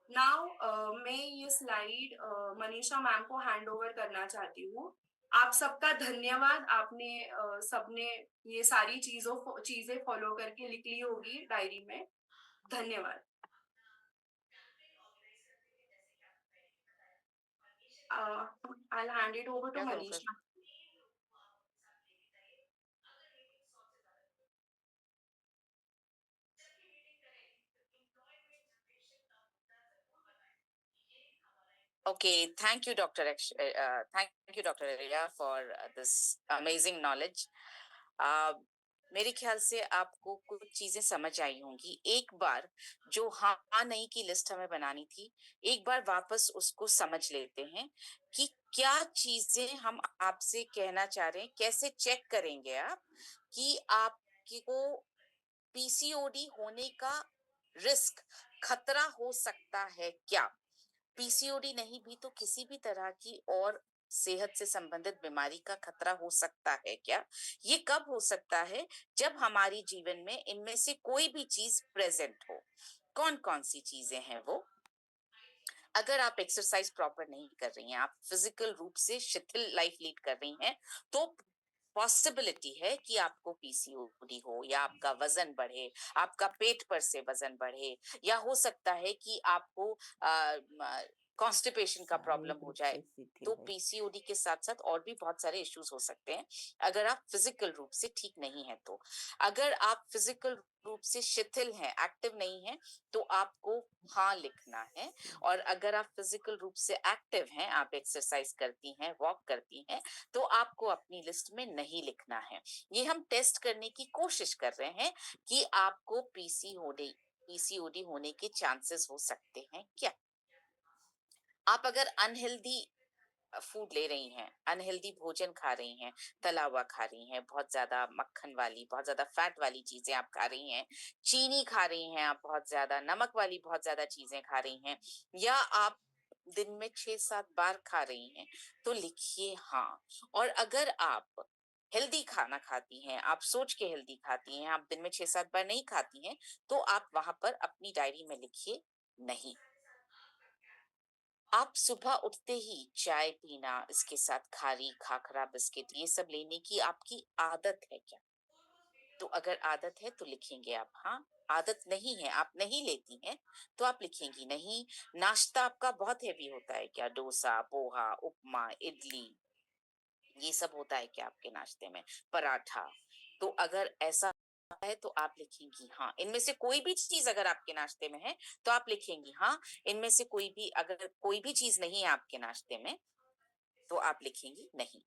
[SPEAKER 4] नाउ मैं ये स्लाइड मनीषा मैम को हैंड ओवर करना चाहती हूँ। आप सबका धन्यवाद। आपने सबने ये सारी चीजें फॉलो करके लिख ली होगी डायरी में। धन्यवाद। I'll hand it over to
[SPEAKER 1] क्या करूँ
[SPEAKER 4] Manisha.
[SPEAKER 1] Okay, thank you, thank you, Dr. Arya, for this amazing knowledge. Uh, मेरे ख्याल से आपको कुछ चीजें समझ आई होंगी। एक बार जो हाँ नहीं की लिस्ट हमें बनानी थी, एक बार वापस उसको समझ लेते हैं कि क्या चीजें हम आपसे कहना चाह रहे हैं। कैसे चेक करेंगे आप कि आपको पीसीओडी होने का रिस्क, खतरा हो सकता है क्या? पीसीओडी नहीं भी तो किसी भी तरह की और सेहत से संबंधित बीमारी का खतरा हो सकता है क्या? ये कब हो सकता है? जब हमारी जीवन में इनमें से कोई भी चीज प्रेजेंट हो। कौन कौन सी चीजें हैं वो? अगर आप एक्सरसाइज प्रॉपर नहीं कर रही हैं, आप फिजिकल रूप से शिथिल लाइफ लीड कर रही हैं, तो पॉसिबिलिटी है कि आपको पीसीओडी हो, या आपका वजन बढ़े, आपका पेट पर से वजन बढ़े, या हो सकता है कि आपको कॉन्स्टिपेशन का प्रॉब्लम
[SPEAKER 5] शारीरिक
[SPEAKER 1] हो
[SPEAKER 5] रूप
[SPEAKER 1] जाए।
[SPEAKER 5] से शिथिल
[SPEAKER 1] तो
[SPEAKER 5] है।
[SPEAKER 1] पीसीओडी के साथ साथ और भी बहुत सारे इश्यूज हो सकते हैं अगर आप फिजिकल रूप से ठीक नहीं है तो। अगर आप फिजिकल रूप से शिथिल हैं, एक्टिव नहीं हैं, तो आपको हाँ लिखना है। और अगर आप फिजिकल रूप से एक्टिव हैं, आप एक्सरसाइज करती हैं, वॉक करती हैं, तो आपको अपनी लिस्ट में नहीं लिखना है। ये हम टेस्ट करने की कोशिश कर रहे हैं कि आपको पीसीओडी होने के चांसेस हो सकते हैं क्या। आप अगर अनहेल्दी फूड ले रही हैं, अनहेल्दी भोजन खा रही हैं, तला हुआ खा रही हैं, बहुत ज्यादा मक्खन वाली, बहुत ज्यादा फैट वाली चीजें आप खा रही हैं, चीनी खा रही हैं, आप बहुत ज्यादा नमक वाली बहुत ज्यादा चीजें खा रही हैं, या आप दिन में 6-7 बार खा रही हैं, तो लिखिए हाँ। और अगर आप हेल्दी खाना खाती हैं, आप सोच के हेल्दी खाती हैं, आप दिन में 6-7 बार नहीं खाती हैं, तो आप वहां पर अपनी डायरी में लिखिए नहीं। आप सुबह उठते ही चाय पीना, इसके साथ खारी, खाखरा, बिस्किट, ये सब लेने की आपकी आदत है क्या? तो अगर आदत है तो लिखेंगे आप हाँ। आदत नहीं है, आप नहीं लेती हैं, तो आप लिखेंगी नहीं। नाश्ता आपका बहुत हेवी होता है क्या? डोसा, पोहा, उपमा, इडली, ये सब होता है क्या आपके नाश्ते में? पराठा। तो अगर ऐसा है तो आप लिखेंगी हाँ। इनमें से कोई भी चीज अगर आपके नाश्ते में है तो आप लिखेंगी हाँ। इनमें से कोई भी, अगर कोई भी चीज नहीं है आपके नाश्ते में, तो आप लिखेंगी नहीं।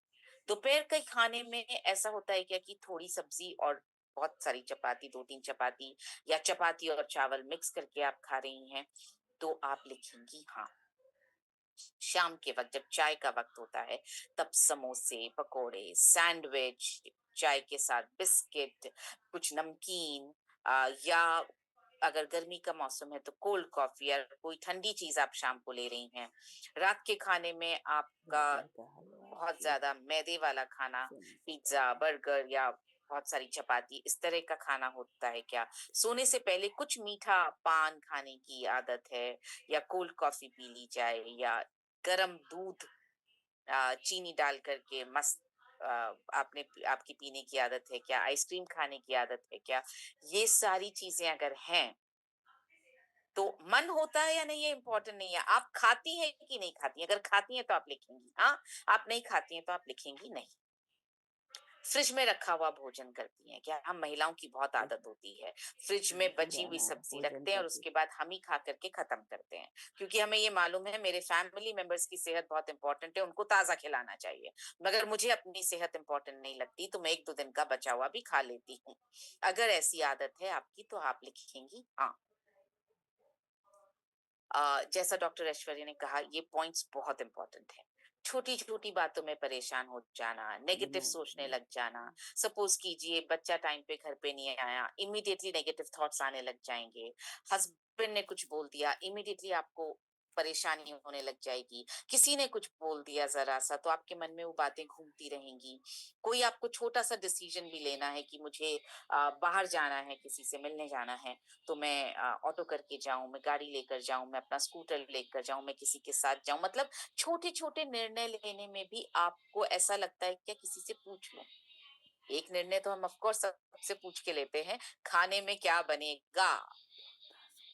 [SPEAKER 1] दोपहर के खाने में ऐसा होता है क्या कि थोड़ी सब्जी और बहुत सारी चपाती, 2-3 चपाती, या चपाती और चावल मिक्स करके आप खा रही हैं, तो आप लिखेंगी हाँ। शाम के वक्त जब चाय का वक्त होता है, तब समोसे, पकोड़े, सैंडविच, चाय के साथ बिस्किट, कुछ नमकीन, या अगर गर्मी का मौसम है तो कोल्ड कॉफी या कोई ठंडी चीज आप शाम को ले रही हैं। रात के खाने में आपका
[SPEAKER 5] गाजर का हलवा,
[SPEAKER 1] बहुत
[SPEAKER 5] खीर,
[SPEAKER 1] ज्यादा मैदे वाला खाना,
[SPEAKER 5] सेवई।
[SPEAKER 1] पिज्जा, बर्गर, या बहुत सारी चपाती, इस तरह का खाना होता है क्या? सोने से पहले कुछ मीठा पान खाने की आदत है, या कोल्ड कॉफी पी ली जाए, या गरम दूध चीनी डाल करके मस्त आपकी पीने की आदत है क्या? आइसक्रीम खाने की आदत है क्या? ये सारी चीजें अगर हैं, तो मन होता है या नहीं ये इम्पोर्टेंट नहीं है। आप खाती हैं कि नहीं खाती हैं? अगर खाती हैं तो आप लिखेंगी हाँ। आप नहीं खाती हैं तो आप लिखेंगी नहीं। फ्रिज में रखा हुआ भोजन करती हैं क्या? हम महिलाओं की बहुत आदत होती है, फ्रिज में बची हुई
[SPEAKER 5] पुराना
[SPEAKER 1] सब्जी
[SPEAKER 5] भोजन
[SPEAKER 1] रखते हैं और
[SPEAKER 5] करके
[SPEAKER 1] उसके बाद हम ही खा करके खत्म करते हैं, क्योंकि हमें ये मालूम है मेरे फैमिली मेंबर्स की सेहत बहुत इंपॉर्टेंट है, उनको ताजा खिलाना चाहिए। मगर मुझे अपनी सेहत इंपॉर्टेंट नहीं लगती, तो मैं 1-2 दिन का बचा हुआ भी खा लेती हूँ। अगर ऐसी आदत है आपकी तो आप लिखेंगी हाँ। जैसा डॉक्टर ऐश्वर्या ने कहा, ये पॉइंट्स बहुत इंपॉर्टेंट है। छोटी छोटी बातों में परेशान हो जाना, नेगेटिव सोचने लग जाना। सपोज कीजिए बच्चा टाइम पे घर पे नहीं आया, इमीडिएटली नेगेटिव थॉट्स आने लग जाएंगे। हस्बैंड ने कुछ बोल दिया, इमीडिएटली आपको परेशानी होने लग जाएगी। किसी ने कुछ बोल दिया जरा सा, तो आपके मन में वो बातें घूमती रहेंगी। कोई आपको छोटा सा डिसीजन भी लेना है कि मुझे बाहर जाना है, किसी से मिलने जाना है, तो मैं ऑटो करके जाऊं, मैं गाड़ी लेकर जाऊं, मैं अपना स्कूटर लेकर जाऊं, मैं किसी के साथ जाऊं, मतलब छोटे छोटे निर्णय लेने में भी आपको ऐसा लगता है क्या किसी से पूछ लूं। एक निर्णय तो हम ऑफ कोर्स सबसे पूछ के लेते हैं, खाने में क्या बनेगा,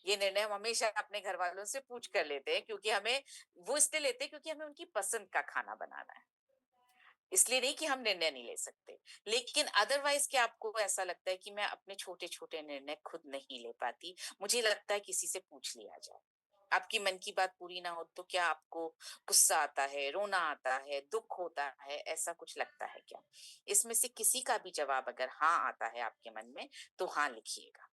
[SPEAKER 1] ये निर्णय हम हमेशा अपने घर वालों से पूछ कर लेते हैं, क्योंकि हमें वो इसलिए लेते हैं क्योंकि हमें उनकी पसंद का खाना बनाना है, इसलिए नहीं कि हम निर्णय नहीं ले सकते। लेकिन अदरवाइज क्या आपको ऐसा लगता है कि मैं अपने छोटे छोटे निर्णय खुद नहीं ले पाती, मुझे लगता है किसी से पूछ लिया जाए। आपकी मन की बात पूरी ना हो तो क्या आपको गुस्सा आता है, रोना आता है, दुख होता है, ऐसा कुछ लगता है क्या? इसमें से किसी का भी जवाब अगर हाँ आता है आपके मन में तो हाँ लिखिएगा।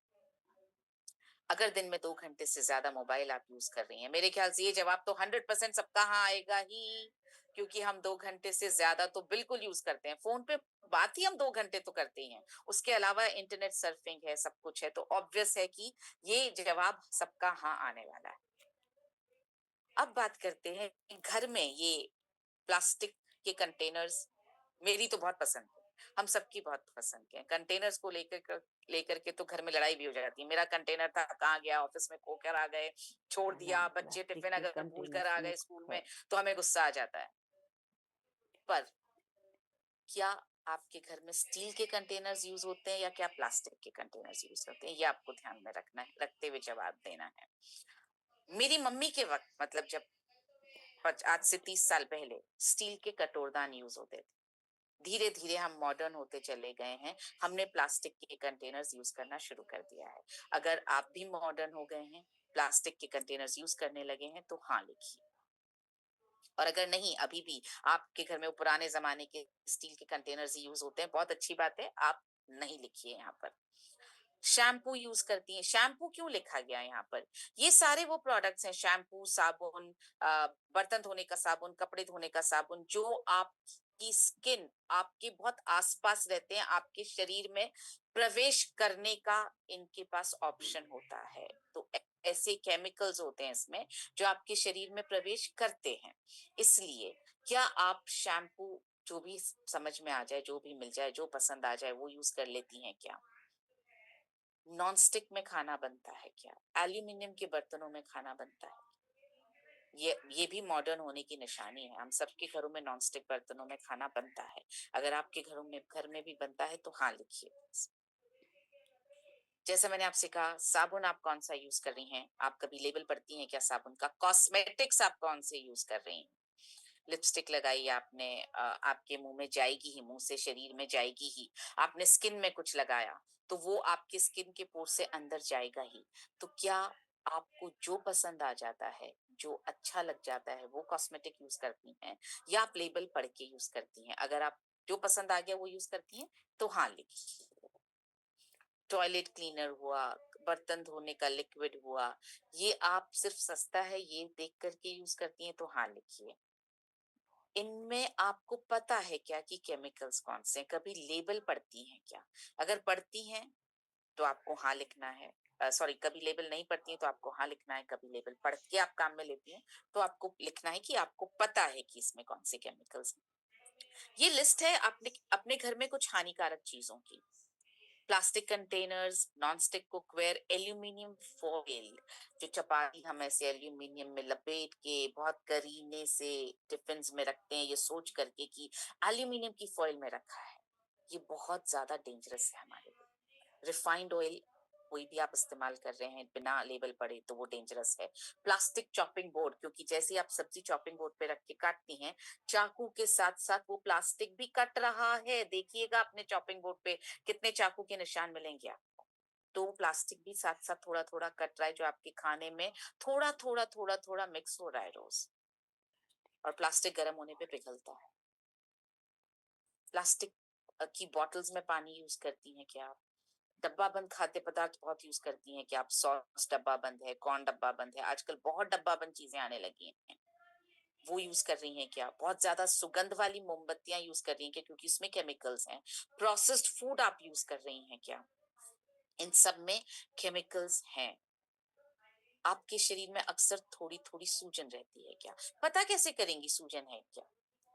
[SPEAKER 1] अगर दिन में 2 घंटे से ज्यादा मोबाइल आप यूज कर रही हैं, मेरे ख्याल से ये जवाब तो 100% सबका हाँ आएगा ही, क्योंकि हम 2 घंटे से ज्यादा तो बिल्कुल यूज करते हैं फोन पे। बात ही हम 2 घंटे तो करते ही हैं, उसके अलावा इंटरनेट सर्फिंग है, सब कुछ है, तो ऑब्वियस है कि ये जवाब सबका हाँ आने वाला है। अब बात करते हैं कि घर में ये प्लास्टिक के कंटेनर्स मेरी तो बहुत पसंद है, हम सबकी बहुत पसंद है। कंटेनर्स को लेकर के तो घर में लड़ाई भी हो जाती है। मेरा कंटेनर था, कहाँ गया, ऑफिस में खोकर आ गए, छोड़ दिया,
[SPEAKER 5] हाँ,
[SPEAKER 1] बच्चे
[SPEAKER 5] प्लास्टिक
[SPEAKER 1] टिफिन
[SPEAKER 5] के
[SPEAKER 1] अगर भूल कर
[SPEAKER 5] कंटेनर्स
[SPEAKER 1] आ
[SPEAKER 5] में
[SPEAKER 1] गए स्कूल में तो हमें गुस्सा आ जाता है। पर क्या आपके घर में स्टील के कंटेनर्स यूज होते हैं या क्या प्लास्टिक के कंटेनर्स यूज होते हैं, ये आपको ध्यान में रखना है, रखते हुए जवाब देना है। मेरी मम्मी के वक्त, मतलब जब आज से 30 साल पहले स्टील के कटोरदान यूज होते थे। धीरे धीरे हम मॉडर्न होते चले गए हैं, हमने प्लास्टिक के कंटेनर्स यूज करना शुरू कर दिया है। अगर आप भी मॉडर्न हो गए हैं, प्लास्टिक के कंटेनर्स यूज करने लगे हैं तो हाँ लिखिए। और अगर नहीं, अभी भी आपके घर में वो पुराने जमाने के स्टील के कंटेनर्स यूज होते हैं, बहुत अच्छी बात है, आप नहीं लिखिए यहाँ पर। शैम्पू यूज करती हैं, शैम्पू क्यों लिखा गया है यहाँ पर? ये सारे वो प्रोडक्ट्स हैं, शैम्पू, साबुन, बर्तन धोने का साबुन, कपड़े धोने का साबुन, जो आपकी स्किन, आपके बहुत आसपास रहते हैं, आपके शरीर में प्रवेश करने का इनके पास ऑप्शन होता है। तो ऐसे केमिकल्स होते हैं इसमें जो आपके शरीर में प्रवेश करते हैं। इसलिए क्या आप शैम्पू जो भी समझ में आ जाए, जो भी मिल जाए, जो पसंद आ जाए वो यूज कर लेती हैं क्या? नॉन स्टिक में खाना बनता है क्या? एल्यूमिनियम के बर्तनों में खाना बनता है? ये भी मॉडर्न होने की निशानी है। हम सबके घरों में नॉन स्टिक बर्तनों में खाना बनता है। अगर आपके घर में भी बनता है तो हाँ लिखिए। जैसे मैंने आपसे कहा, साबुन आप कौन सा यूज कर रही हैं? आप कभी लेबल पढ़ती हैं क्या साबुन का? कॉस्मेटिक्स आप कौन से यूज कर रही हैं? लिपस्टिक लगाई आपने, आपके मुंह में जाएगी ही, मुंह से शरीर में जाएगी ही। आपने स्किन में कुछ लगाया तो वो आपके स्किन के पोर से अंदर जाएगा ही। तो क्या आपको जो पसंद आ जाता है, जो अच्छा लग जाता है, वो कॉस्मेटिक यूज करती हैं या आप लेबल पढ़ के यूज करती हैं? अगर आप जो पसंद आ गया वो यूज करती हैं तो हाँ लिखिए। टॉयलेट क्लीनर हुआ, बर्तन धोने का लिक्विड हुआ, ये आप सिर्फ सस्ता है ये देख करके यूज करती हैं तो हाँ लिखिए। इनमें आपको पता है क्या कि केमिकल्स कौन से हैं? कभी लेबल पढ़ती हैं क्या? अगर पढ़ती हैं तो आपको हाँ लिखना है। सॉरी, कभी लेबल नहीं पढ़ती हैं तो आपको हाँ लिखना है। कभी लेबल पढ़ के आप काम में लेती हैं तो आपको लिखना है कि आपको पता है कि इसमें कौन से केमिकल्स हैं। ये लिस्ट है अपने अपने घर में कुछ हानिकारक चीजों की। Plastic containers, non stick cookware, aluminium foil, जो चपाती हम ऐसे एल्यूमिनियम में लपेट के बहुत करीने से टिफिन में रखते हैं, ये सोच करके कि एल्यूमिनियम की फॉइल में रखा है, ये बहुत ज्यादा डेंजरस है हमारे लिए। रिफाइंड ऑयल कोई भी आप इस्तेमाल कर रहे हैं बिना लेबल पढ़े तो वो डेंजरस है। प्लास्टिक चॉपिंग बोर्ड, क्योंकि जैसे ही आप सब्जी चॉपिंग बोर्ड पे रख के काटती हैं, चाकू के साथ साथ वो प्लास्टिक भी कट रहा है। देखिएगा अपने चॉपिंग बोर्ड पे कितने चाकू के निशान मिलेंगे आपको। तो प्लास्टिक भी साथ साथ थोड़ा थोड़ा कट रहा है, जो आपके खाने में थोड़ा थोड़ा मिक्स हो रहा है रोज। और प्लास्टिक गर्म होने पे पिघलता है। प्लास्टिक की बॉटल्स में पानी यूज करती हैं क्या आप? डब्बा बंद खाद्य पदार्थ बहुत यूज करती हैं कि आप? सॉस डब्बा बंद है, कौन डब्बा बंद है, आजकल बहुत डब्बा बंद चीजें आने लगी हैं, वो यूज कर रही हैं क्या? बहुत ज्यादा सुगंध वाली मोमबत्तियां यूज कर रही हैं क्या, क्योंकि इसमें केमिकल्स हैं? प्रोसेस्ड फूड आप यूज कर रही हैं क्या? इन सब में केमिकल्स हैं। आपके शरीर में अक्सर थोड़ी थोड़ी सूजन रहती है क्या? पता कैसे करेंगी सूजन है क्या?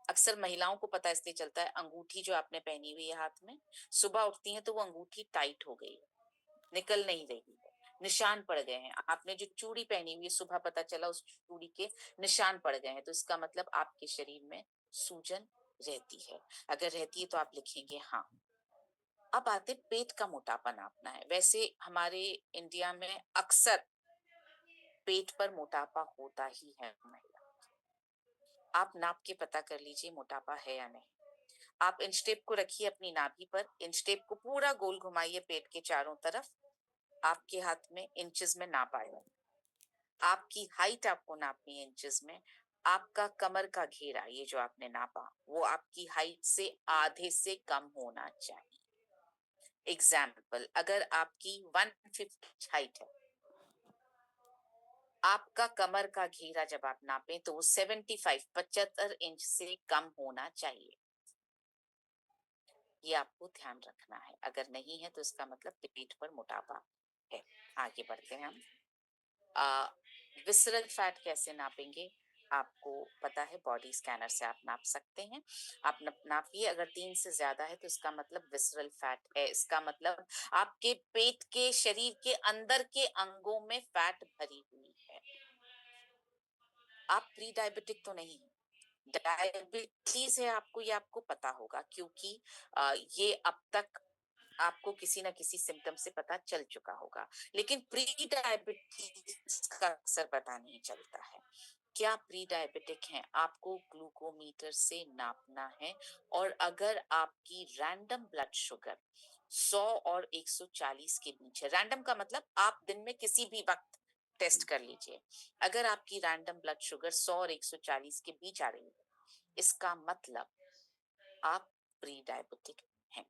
[SPEAKER 1] अक्सर महिलाओं को पता इसलिए चलता है, अंगूठी जो आपने पहनी हुई है हाथ में, सुबह उठती हैं तो वो अंगूठी टाइट हो गई, निकल नहीं रही है, निशान पड़ गए हैं। आपने जो चूड़ी पहनी हुई है, सुबह पता चला उस चूड़ी के निशान पड़ गए हैं, तो इसका मतलब आपके शरीर में सूजन रहती है। अगर रहती है तो आप लिखेंगे हाँ। अब आते पेट का मोटापा नापना है। वैसे हमारे इंडिया में अक्सर पेट पर मोटापा होता ही है महिला। आप नाप के पता कर लीजिए मोटापा है या नहीं। आप इंच टेप को रखिए अपनी नाभि पर, इंच टेप को पूरा गोल घुमाइए पेट के चारों तरफ, आपके हाथ में इंचेस में नाप आएगा। आपकी हाइट आपको नापनी है इंचेस में, आपका कमर का घेरा ये जो आपने नापा वो आपकी हाइट से आधे से कम होना चाहिए। एग्जाम्पल, अगर आपकी 150 हाइट है, आपका कमर का घेरा जब आप नापें तो वो 75 इंच से कम होना चाहिए। ये आपको ध्यान रखना है, अगर नहीं है तो इसका मतलब पेट पर मोटापा है। आगे बढ़ते हैं हम। विसरल फैट कैसे नापेंगे? आपको पता है, बॉडी स्कैनर से आप नाप सकते हैं। आप नापिए, अगर 3 से ज्यादा है तो इसका मतलब विसरल फैट है। इसका मतलब आपके पेट के शरीर के अंदर के अंगों में फैट भरी हुई है। आप प्री डायबिटिक तो नहीं, डायबिटीज है आपको, ये आपको पता होगा क्योंकि ये अब तक आपको किसी ना किसी सिम्टम से पता चल चुका होगा, लेकिन प्री डायबिटीज का अक्सर पता नहीं चलता है। क्या प्री डायबिटिक हैं? आपको ग्लूकोमीटर से नापना है, और अगर आपकी रैंडम ब्लड शुगर 100 और 140 के बीच है, रैंडम का मतलब आप दिन में किसी भी वक्त टेस्ट कर लीजिए, अगर आपकी रैंडम ब्लड शुगर 100 और 140 के बीच आ रही है, इसका मतलब आप प्री डायबिटिक हैं।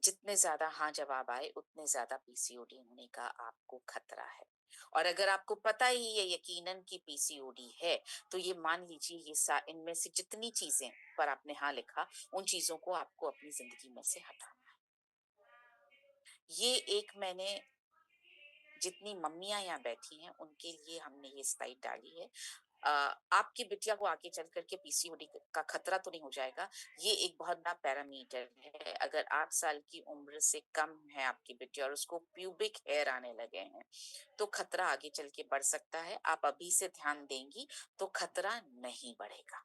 [SPEAKER 1] जितने ज्यादा हाँ जवाब आए उतने ज्यादा पीसीओडी होने का आपको खतरा है। और अगर आपको पता ही है यकीनन कि पीसीओडी है, तो ये मान लीजिए ये इनमें से जितनी चीजें पर आपने हाँ लिखा, उन चीजों को आपको अपनी जिंदगी में से हटाना है। ये एक मैंने जितनी मम्मियां यहाँ बैठी हैं उनके लिए हमने ये स्लाइड डाली है। आपकी बिटिया को आगे चल करके पीसीओडी का खतरा तो नहीं हो जाएगा, ये एक बहुत बड़ा पैरामीटर है। अगर 8 साल की उम्र से कम है आपकी बिटिया और उसको प्यूबिक हेयर आने लगे हैं, तो खतरा आगे चल के बढ़ सकता है। आप अभी से ध्यान देंगी तो खतरा नहीं बढ़ेगा।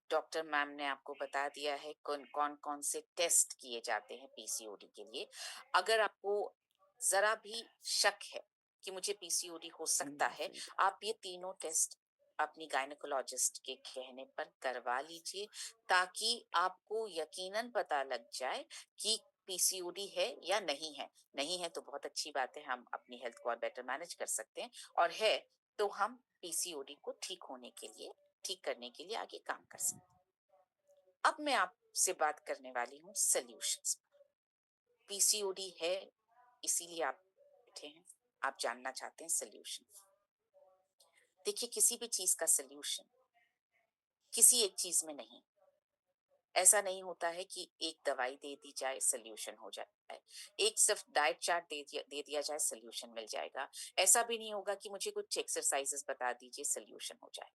[SPEAKER 1] डॉक्टर मैम ने आपको बता दिया है कौन कौन से टेस्ट किए जाते हैं पीसीओडी के लिए। अगर आपको जरा भी शक है कि मुझे पीसीओडी हो सकता है, आप ये तीनों टेस्ट अपनी गायनेकोलॉजिस्ट के कहने पर करवा लीजिए, ताकि आपको यकीनन पता लग जाए कि पीसीओडी है या नहीं है। नहीं है तो बहुत अच्छी बात है, हम अपनी हेल्थ को और बेटर मैनेज कर सकते हैं, और है तो हम पीसीओडी को ठीक करने के लिए आगे काम कर सकते हैं। अब मैं आपसे बात करने वाली हूँ सॉल्यूशंस। पीसीओडी है इसीलिए आप बैठे हैं, आप जानना चाहते हैं सॉल्यूशन। देखिए, किसी भी चीज का सॉल्यूशन किसी एक चीज में नहीं, ऐसा नहीं होता है कि एक दवाई दे दी जाए सॉल्यूशन हो जाए, एक सिर्फ डाइट चार्ट दे दिया जाए सॉल्यूशन मिल जाएगा। ऐसा भी नहीं होगा कि मुझे कुछ एक्सरसाइजेस बता दीजिए सॉल्यूशन हो जाए।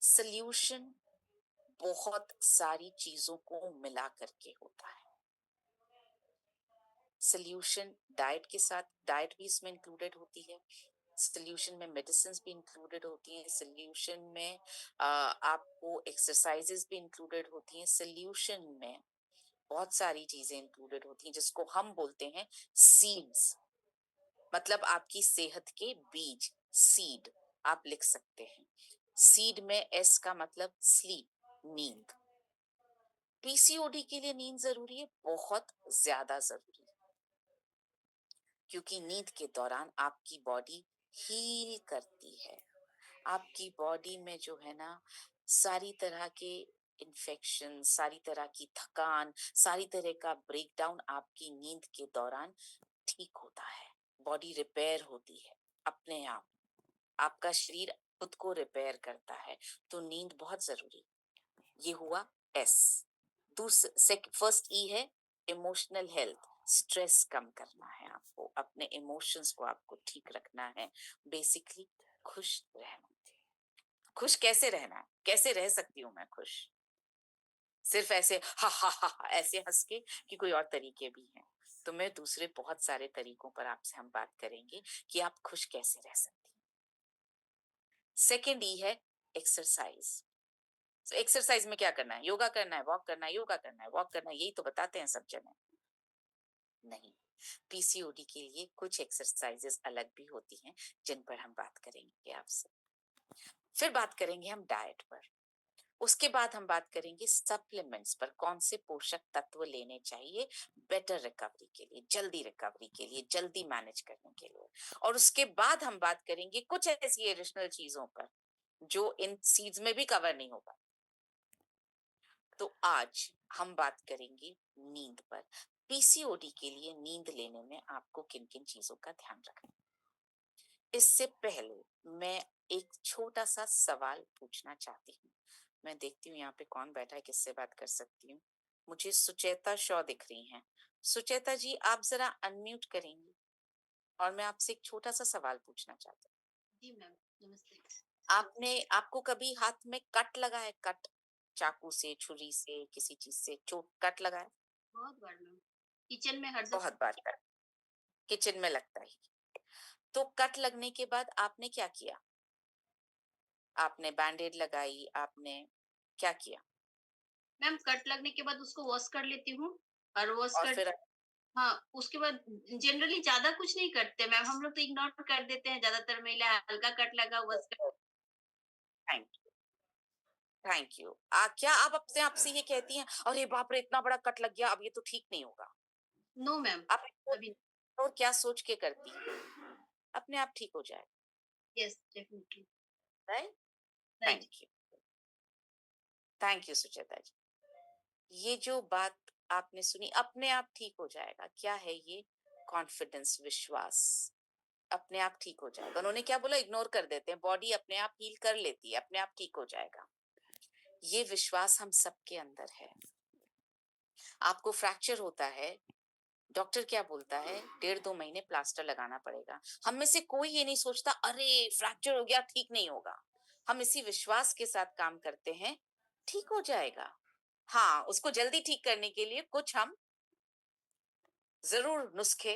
[SPEAKER 1] सॉल्यूशन बहुत सारी चीजों को मिला करके होता है। सॉल्यूशन डाइट के साथ, डाइट भी इसमें इंक्लूडेड होती है, सॉल्यूशन में मेडिसिन भी इंक्लूडेड होती हैं, सॉल्यूशन में आपको एक्सरसाइजेस भी इंक्लूडेड होती हैं, सॉल्यूशन में बहुत सारी चीजें इंक्लूडेड होती हैं जिसको हम बोलते हैं सीड्स, मतलब आपकी सेहत के बीज। सीड आप लिख सकते हैं। सीड में एस का मतलब स्लीप, नींद। पीसीओडी के लिए नींद जरूरी है, बहुत ज्यादा जरूरी है, क्योंकि नींद के दौरान आपकी बॉडी हील करती है। आपकी बॉडी में जो है ना, सारी तरह के इन्फेक्शन, सारी तरह की थकान, सारी तरह का ब्रेकडाउन आपकी नींद के दौरान ठीक होता है। बॉडी रिपेयर होती है अपने आप, आपका शरीर खुद को रिपेयर करता है, तो नींद बहुत जरूरी। ये हुआ एस। फर्स्ट ई है इमोशनल हेल्थ, स्ट्रेस कम करना है आपको, अपने इमोशंस को आपको ठीक रखना है, बेसिकली खुश रहना। खुश कैसे रहना है, कैसे रह सकती हूँ मैं खुश? सिर्फ ऐसे हा हा हा ऐसे हंस के, कि कोई और तरीके भी हैं? तो मैं दूसरे बहुत सारे तरीकों पर आपसे हम बात करेंगे कि आप खुश कैसे रह सकती हैं। सेकेंड ई है एक्सरसाइज। एक्सरसाइज में क्या करना है? योगा करना है, वॉक करना है, योगा करना है, वॉक करना है, यही तो बताते हैं सब जने। नहीं, पीसीओडी के लिए कुछ एक्सरसाइजेस अलग भी होती हैं जिन पर हम बात करेंगे आपसे। फिर बात करेंगे हम डाइट पर। उसके बाद हम बात करेंगे सप्लीमेंट्स पर, कौन से पोषक तत्व लेने चाहिए बेटर रिकवरी के लिए, जल्दी रिकवरी के लिए, जल्दी मैनेज करने के लिए। और उसके बाद हम बात करेंगे कुछ ऐसी एडिशनल चीजों पर जो इन सीड्स में भी कवर नहीं होगा। तो आज हम बात करेंगे नींद पर। पीसीओडी के लिए नींद लेने में आपको किन किन चीजों का ध्यान रखना है। इससे पहले मैं एक छोटा सा सवाल पूछना चाहती हूँ। मैं देखती हूँ यहाँ पे कौन बैठा है, किससे बात कर सकती हूँ। मुझे सुचेता शॉ दिख रही हैं। सुचेता जी, आप जरा अनम्यूट करेंगी और मैं आपसे एक छोटा सा सवाल पूछना चाहती हूँ।
[SPEAKER 6] जी मैम, नमस्ते।
[SPEAKER 1] आपको कभी हाथ में कट लगा है? कट, चाकू से, छुरी से, किसी चीज से चोट, कट लगा है?
[SPEAKER 6] बहुत बार मैम, किचन में हर दफा।
[SPEAKER 1] बहुत बार कट किचन में लगता ही। तो कट लगने के बाद आपने क्या किया? आपने बैंडेड लगाई, आपने क्या किया?
[SPEAKER 6] मैम कट लगने के बाद उसको वॉश कर लेती हूँ और वॉश
[SPEAKER 1] और
[SPEAKER 6] कर।
[SPEAKER 1] फिर
[SPEAKER 6] हाँ, उसके बाद जनरली ज्यादा कुछ नहीं करते मैम, हम लोग तो इग्नोर कर देते हैं ज्यादातर महिला, हल्का कट लगा वॉश कर।
[SPEAKER 1] Thank you, thank you. क्या आप अपने आप से ये कहती हैं, अरे बाप रे इतना बड़ा कट लग गया, अब ये तो ठीक नहीं होगा?
[SPEAKER 6] नो मैम,
[SPEAKER 1] आप
[SPEAKER 6] अभी।
[SPEAKER 1] और क्या सोच के करती हैं? अपने आप ठीक हो जाए,
[SPEAKER 6] yes definitely.
[SPEAKER 1] Right?
[SPEAKER 6] Right.
[SPEAKER 1] Thank you, thank you Sucheta ji. ये जो बात आपने सुनी, अपने आप ठीक हो जाएगा, क्या है ये? कॉन्फिडेंस, विश्वास, अपने आप ठीक हो जाएगा। उन्होंने क्या बोला? इग्नोर कर देते हैं, बॉडी अपने आप हील कर लेती है, अपने आप ठीक हो जाएगा। ये विश्वास हम सबके अंदर है। आपको फ्रैक्चर होता है, डॉक्टर क्या बोलता है? 1.5-2 महीने प्लास्टर लगाना पड़ेगा। हम में से कोई ये नहीं सोचता अरे फ्रैक्चर हो गया, ठीक नहीं होगा। हम इसी विश्वास के साथ काम करते हैं, ठीक हो जाएगा। हाँ, उसको जल्दी ठीक करने के लिए कुछ हम जरूर नुस्खे,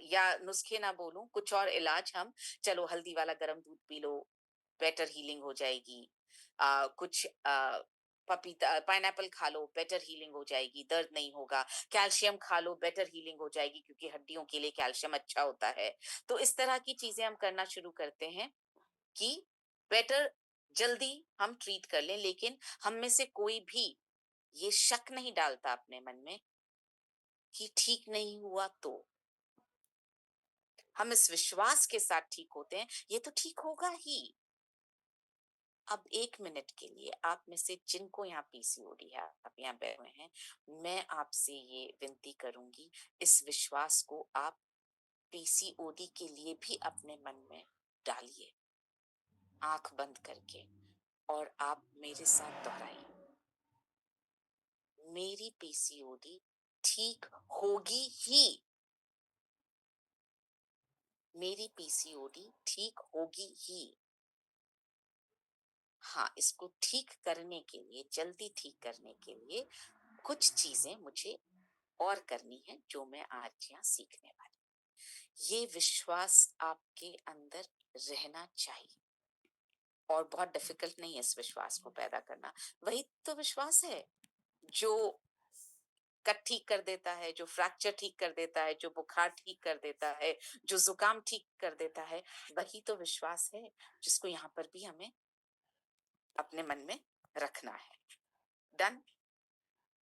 [SPEAKER 1] या नुस्खे ना बोलूं, कुछ और इलाज हम, चलो हल्दी वाला गर्म दूध पी लो, बेटर हीलिंग हो जाएगी। कुछ पपीता, पाइनएप्पल खा लो, बेटर हीलिंग हो जाएगी, दर्द नहीं होगा। कैल्शियम खा लो, बेटर हीलिंग हो जाएगी, क्योंकि हड्डियों के लिए कैल्शियम अच्छा होता है। तो इस तरह की चीजें हम करना शुरू करते हैं कि बेटर जल्दी हम ट्रीट कर लें। लेकिन हम में से कोई भी ये शक नहीं डालता अपने मन में कि ठीक नहीं हुआ। तो हम इस विश्वास के साथ ठीक होते हैं, ये तो ठीक होगा ही। अब 1 मिनट के लिए आप में से जिनको यहाँ पीसीओडी है, आप यहाँ बैठे हुए हैं, मैं आपसे ये विनती करूंगी, इस विश्वास को आप पीसीओडी के लिए भी अपने मन में डालिए, आंख बंद करके, और आप मेरे साथ दोहराइए, मेरी पीसीओडी ठीक होगी ही। मेरी पीसीओडी ठीक होगी ही। हाँ, इसको ठीक करने के लिए, जल्दी ठीक करने के लिए कुछ चीजें मुझे और करनी है, जो मैं आज यहाँ सीखने वाली। ये विश्वास आपके अंदर रहना चाहिए, और बहुत डिफिकल्ट नहीं है इस विश्वास को पैदा करना। वही तो विश्वास है जो कट ठीक कर देता है, जो फ्रैक्चर ठीक कर देता है, जो बुखार ठीक कर देता है, जो जुकाम ठीक कर देता है। वही तो विश्वास है जिसको यहाँ पर भी हमें अपने मन में रखना है। डन?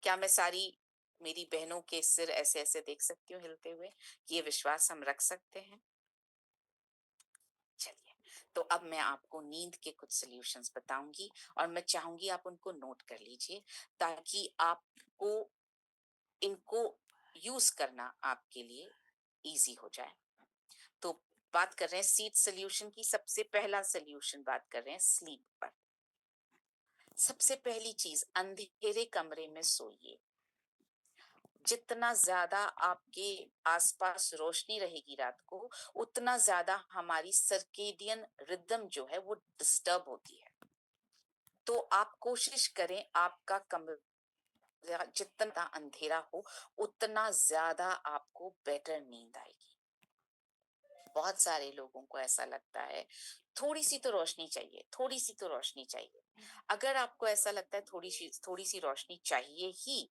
[SPEAKER 1] क्या मैं सारी मेरी बहनों के सिर ऐसे ऐसे देख सकती हूँ हिलते हुए? ये विश्वास हम रख सकते हैं। चलिए, तो अब मैं आपको नींद के कुछ सॉल्यूशंस बताऊंगी, और मैं चाहूंगी आप उनको नोट कर लीजिए, ताकि आपको इनको यूज करना आपके लिए इजी हो जाए। तो बात कर रहे हैं सीड सॉल्यूशन की। सबसे पहला सॉल्यूशन बात कर रहे हैं स्लीप पर। सबसे पहली चीज, अंधेरे कमरे में सोइए। जितना ज्यादा आपके आसपास रोशनी रहेगी रात को, उतना ज्यादा हमारी सर्केडियन रिदम जो है वो डिस्टर्ब होती है। तो आप कोशिश करें आपका कमरा जितना अंधेरा हो, उतना ज्यादा आपको बेटर नींद आएगी। बहुत सारे लोगों को ऐसा लगता है थोड़ी सी तो रोशनी चाहिए, थोड़ी सी तो रोशनी चाहिए। अगर आपको ऐसा लगता है थोड़ी सी रोशनी चाहिए ही,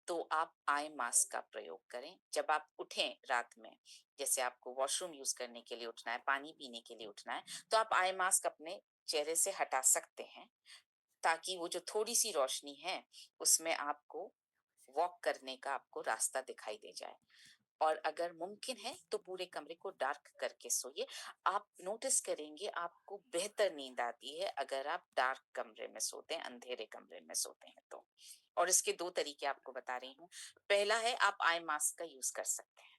[SPEAKER 1] तो आप आई मास्क का प्रयोग करें। जब आप उठें रात में, जैसे आपको वॉशरूम यूज करने के लिए उठना है, पानी पीने के लिए उठना है, तो आप आई मास्क अपने चेहरे से हटा सकते हैं। ताकि वो जो थोड़ी सी रोशनी है उसमें आपको वॉक करने का आपको रास्ता दिखाई दे जाए। और अगर मुमकिन है तो पूरे कमरे को डार्क करके सोइए। आप नोटिस करेंगे आपको बेहतर नींद आती है अगर आप डार्क कमरे में सोते हैं, अंधेरे कमरे में सोते हैं तो। और इसके 2 तरीके आपको बता रही हूँ। पहला है आप आई मास्क का यूज कर सकते हैं।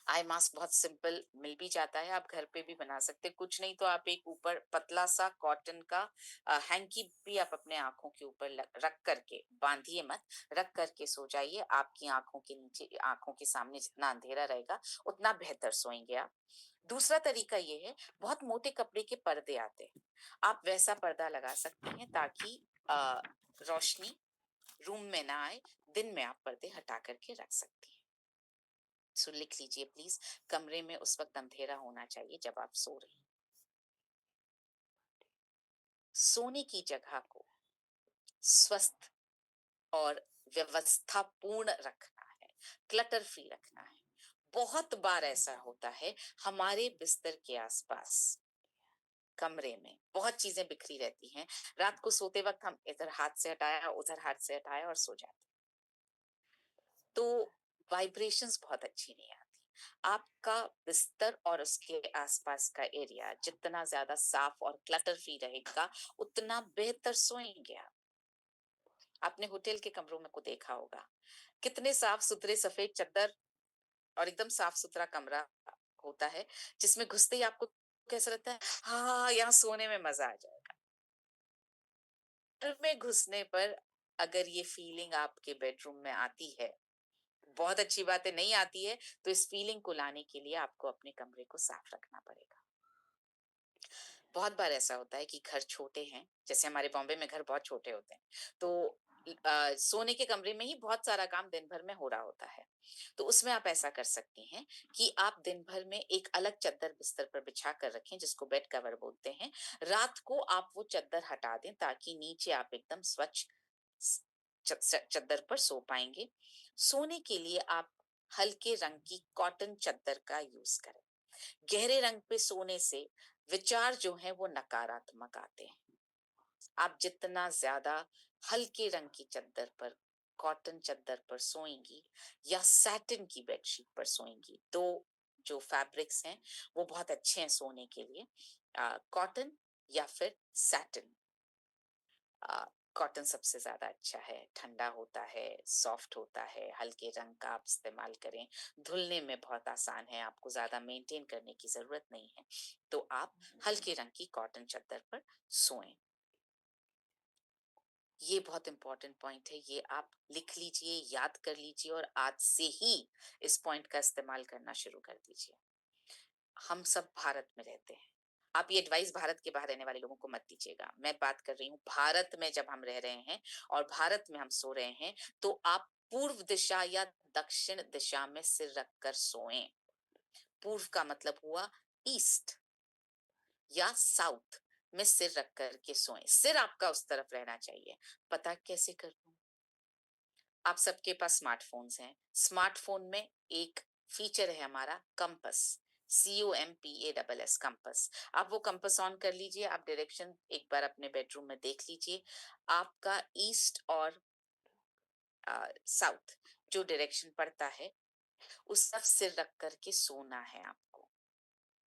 [SPEAKER 1] आई मास्क बहुत सिंपल मिल भी जाता है, आप घर पे भी बना सकते हैं। कुछ नहीं तो आप एक ऊपर पतला सा कॉटन का हैंकी भी आप अपने आंखों के ऊपर रख करके, बांधिए मत, रख करके सो जाइए। आपकी आंखों के नीचे, आंखों के सामने जितना अंधेरा रहेगा उतना बेहतर सोएंगे आप। दूसरा तरीका ये है, बहुत मोटे कपड़े के पर्दे आते हैं, आप वैसा पर्दा लगा सकते हैं ताकि रोशनी रूम में ना आए। दिन में आप पर्दे हटा करके रख सकती हैं। सो लिख लीजिए प्लीज, कमरे में उस वक्त अंधेरा होना चाहिए जब आप सो रही हैं। सोने की जगह को स्वस्थ और व्यवस्थापूर्ण रखना है, क्लटर फ्री रखना है। बहुत बार ऐसा होता है हमारे बिस्तर के आसपास कमरे में बहुत चीजें बिखरी रहती हैं। रात को सोते वक्त हम इधर हाथ से हटाया, उधर हाथ से हटाया और सो जाते, तो वाइब्रेशंस बहुत अच्छी नहीं आती। आपका बिस्तर और उसके आसपास का एरिया जितना ज्यादा साफ और क्लटर फ्री रहेगा उतना बेहतर सोएंगे आप। आपने होटल के कमरों में को देखा होगा, कितने साफ सुथरे सफेद चादर और एकदम साफ सुथरा कमरा होता है, जिसमें घुसते ही आपको कैसा लगता है, हाँ यहाँ सोने में मजा आ जाएगा। घर में घुसने पर अगर ये फीलिंग आपके बेडरूम में आती है, बहुत अच्छी बात है, नहीं आती है तो इस फीलिंग को लाने के लिए आपको अपने कमरे को साफ रखना पड़ेगा। बहुत बार ऐसा होता है कि घर छोटे हैं, जैसे हमारे बॉम्बे में घर बहुत छोटे होते हैं, तो सोने के कमरे में ही बहुत सारा काम दिन भर में हो रहा होता है। तो उसमें आप ऐसा कर सकती हैं कि आप दिन भर में एक अलग चादर बिस्तर पर बिछा कर रखें, जिसको बेड कवर बोलते हैं। रात को आप वो चादर हटा दें ताकि नीचे आप एकदम स्वच्छ चादर पर सो पाएंगे। सोने के लिए आप हल्के रंग की कॉटन चादर का यूज करें। गहरे रंग पे सोने से विचार जो है वो नकारात्मक आते हैं। आप जितना ज्यादा हल्के रंग की चादर पर, कॉटन चादर पर सोएंगी या सैटिन की बेडशीट पर सोएंगी, तो जो फैब्रिक्स हैं वो बहुत अच्छे हैं सोने के लिए, कॉटन या फिर सैटिन। कॉटन सबसे ज्यादा अच्छा है, ठंडा होता है, सॉफ्ट होता है, हल्के रंग का आप इस्तेमाल करें, धुलने में बहुत आसान है, आपको ज्यादा मेंटेन करने की जरूरत नहीं है, तो आप हल्के रंग की कॉटन चादर पर सोएं। ये बहुत इंपॉर्टेंट पॉइंट है, ये आप लिख लीजिए, याद कर लीजिए और आज से ही इस पॉइंट का इस्तेमाल करना शुरू कर दीजिए। हम सब भारत में रहते हैं, आप ये एडवाइस भारत के बाहर रहने वाले लोगों को मत दीजिएगा। मैं बात कर रही हूँ भारत में, जब हम रह रहे हैं और भारत में हम सो रहे हैं, तो आप पूर्व दिशा या दक्षिण दिशा में सिर रखकर सोएं। पूर्व का मतलब हुआ ईस्ट या साउथ में सिर रख कर के सोएं। सिर आपका उस तरफ रहना चाहिए। पता कैसे करूं? आप सबके पास स्मार्टफोन्स हैं। स्मार्टफोन में एक फीचर है हमारा कंपस, COMPASS, कंपस। आप वो कंपस ऑन कर लीजिए, आप डायरेक्शन एक बार अपने बेडरूम में देख लीजिए। आपका ईस्ट और साउथ जो डायरेक्शन पड़ता है उस तरफ सिर रख करके सोना है आपको।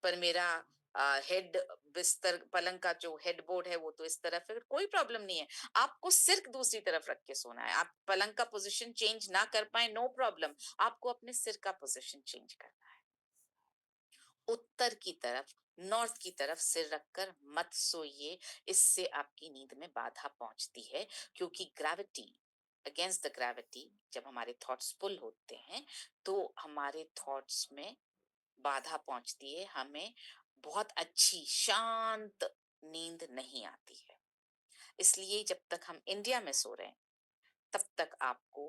[SPEAKER 1] पर मेरा हेड, बिस्तर पलंग का जो हेड बोर्ड है वो तो इस तरफ है, कोई प्रॉब्लम नहीं है, आपको सिर्फ दूसरी तरफ रख के सोना है। आप पलंग का पोजीशन चेंज ना कर पाए, नो प्रॉब्लम, आपको अपने सिर का पोजीशन चेंज करना है। उत्तर की तरफ, नॉर्थ की तरफ सिर रखकर मत सोइए, इससे आपकी नींद में बाधा पहुंचती है, क्योंकि ग्रेविटी, अगेंस्ट द ग्रेविटी, जब हमारे थॉट्स पुल होते हैं तो हमारे थॉट्स में बाधा पहुंचती है, हमें बहुत अच्छी शांत नींद नहीं आती है। इसलिए जब तक हम इंडिया में सो रहे हैं तब तक आपको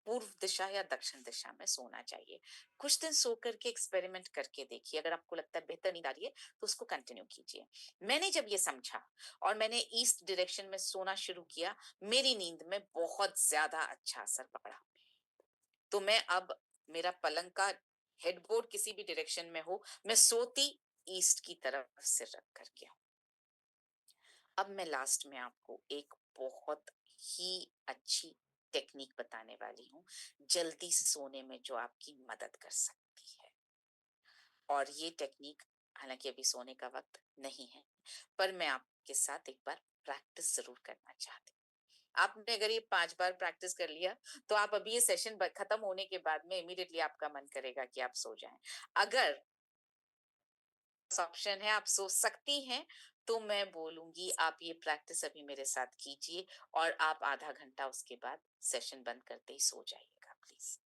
[SPEAKER 1] पूर्व दिशा या दक्षिण दिशा में सोना चाहिए। कुछ दिन सो करके एक्सपेरिमेंट करके देखिए, अगर आपको लगता है बेहतर नींद आ रही है तो उसको कंटिन्यू कीजिए। मैंने जब ये समझा और मैंने ईस्ट डायरेक्शन में सोना शुरू किया, मेरी नींद में बहुत ज्यादा अच्छा असर पड़ा। तो मैं अब, मेरा पलंग का हेडबोर्ड किसी भी डायरेक्शन में हो, मैं सोती ईस्ट की तरफ सिर रख करके हूं। अब मैं लास्ट में आपको एक बहुत ही अच्छी टेक्निक बताने वाली हूँ जल्दी सोने में, जो आपकी मदद कर सकती है। और ये टेक्निक, हालांकि अभी सोने का वक्त नहीं है, पर मैं आपके साथ एक बार प्रैक्टिस जरूर करना चाहती हूँ। आपने अगर ये 5 बार प्रैक्टिस कर लिया तो आप अभी ये सेशन खत्म होने के बाद में इमीडिएटली आपका मन करेगा कि आप सो जाएं। अगर ऑप्शन है आप सो सकती हैं, तो मैं बोलूंगी आप ये प्रैक्टिस अभी मेरे साथ कीजिए और आप आधा घंटा उसके बाद सेशन बंद करते ही सो जाइएगा प्लीज।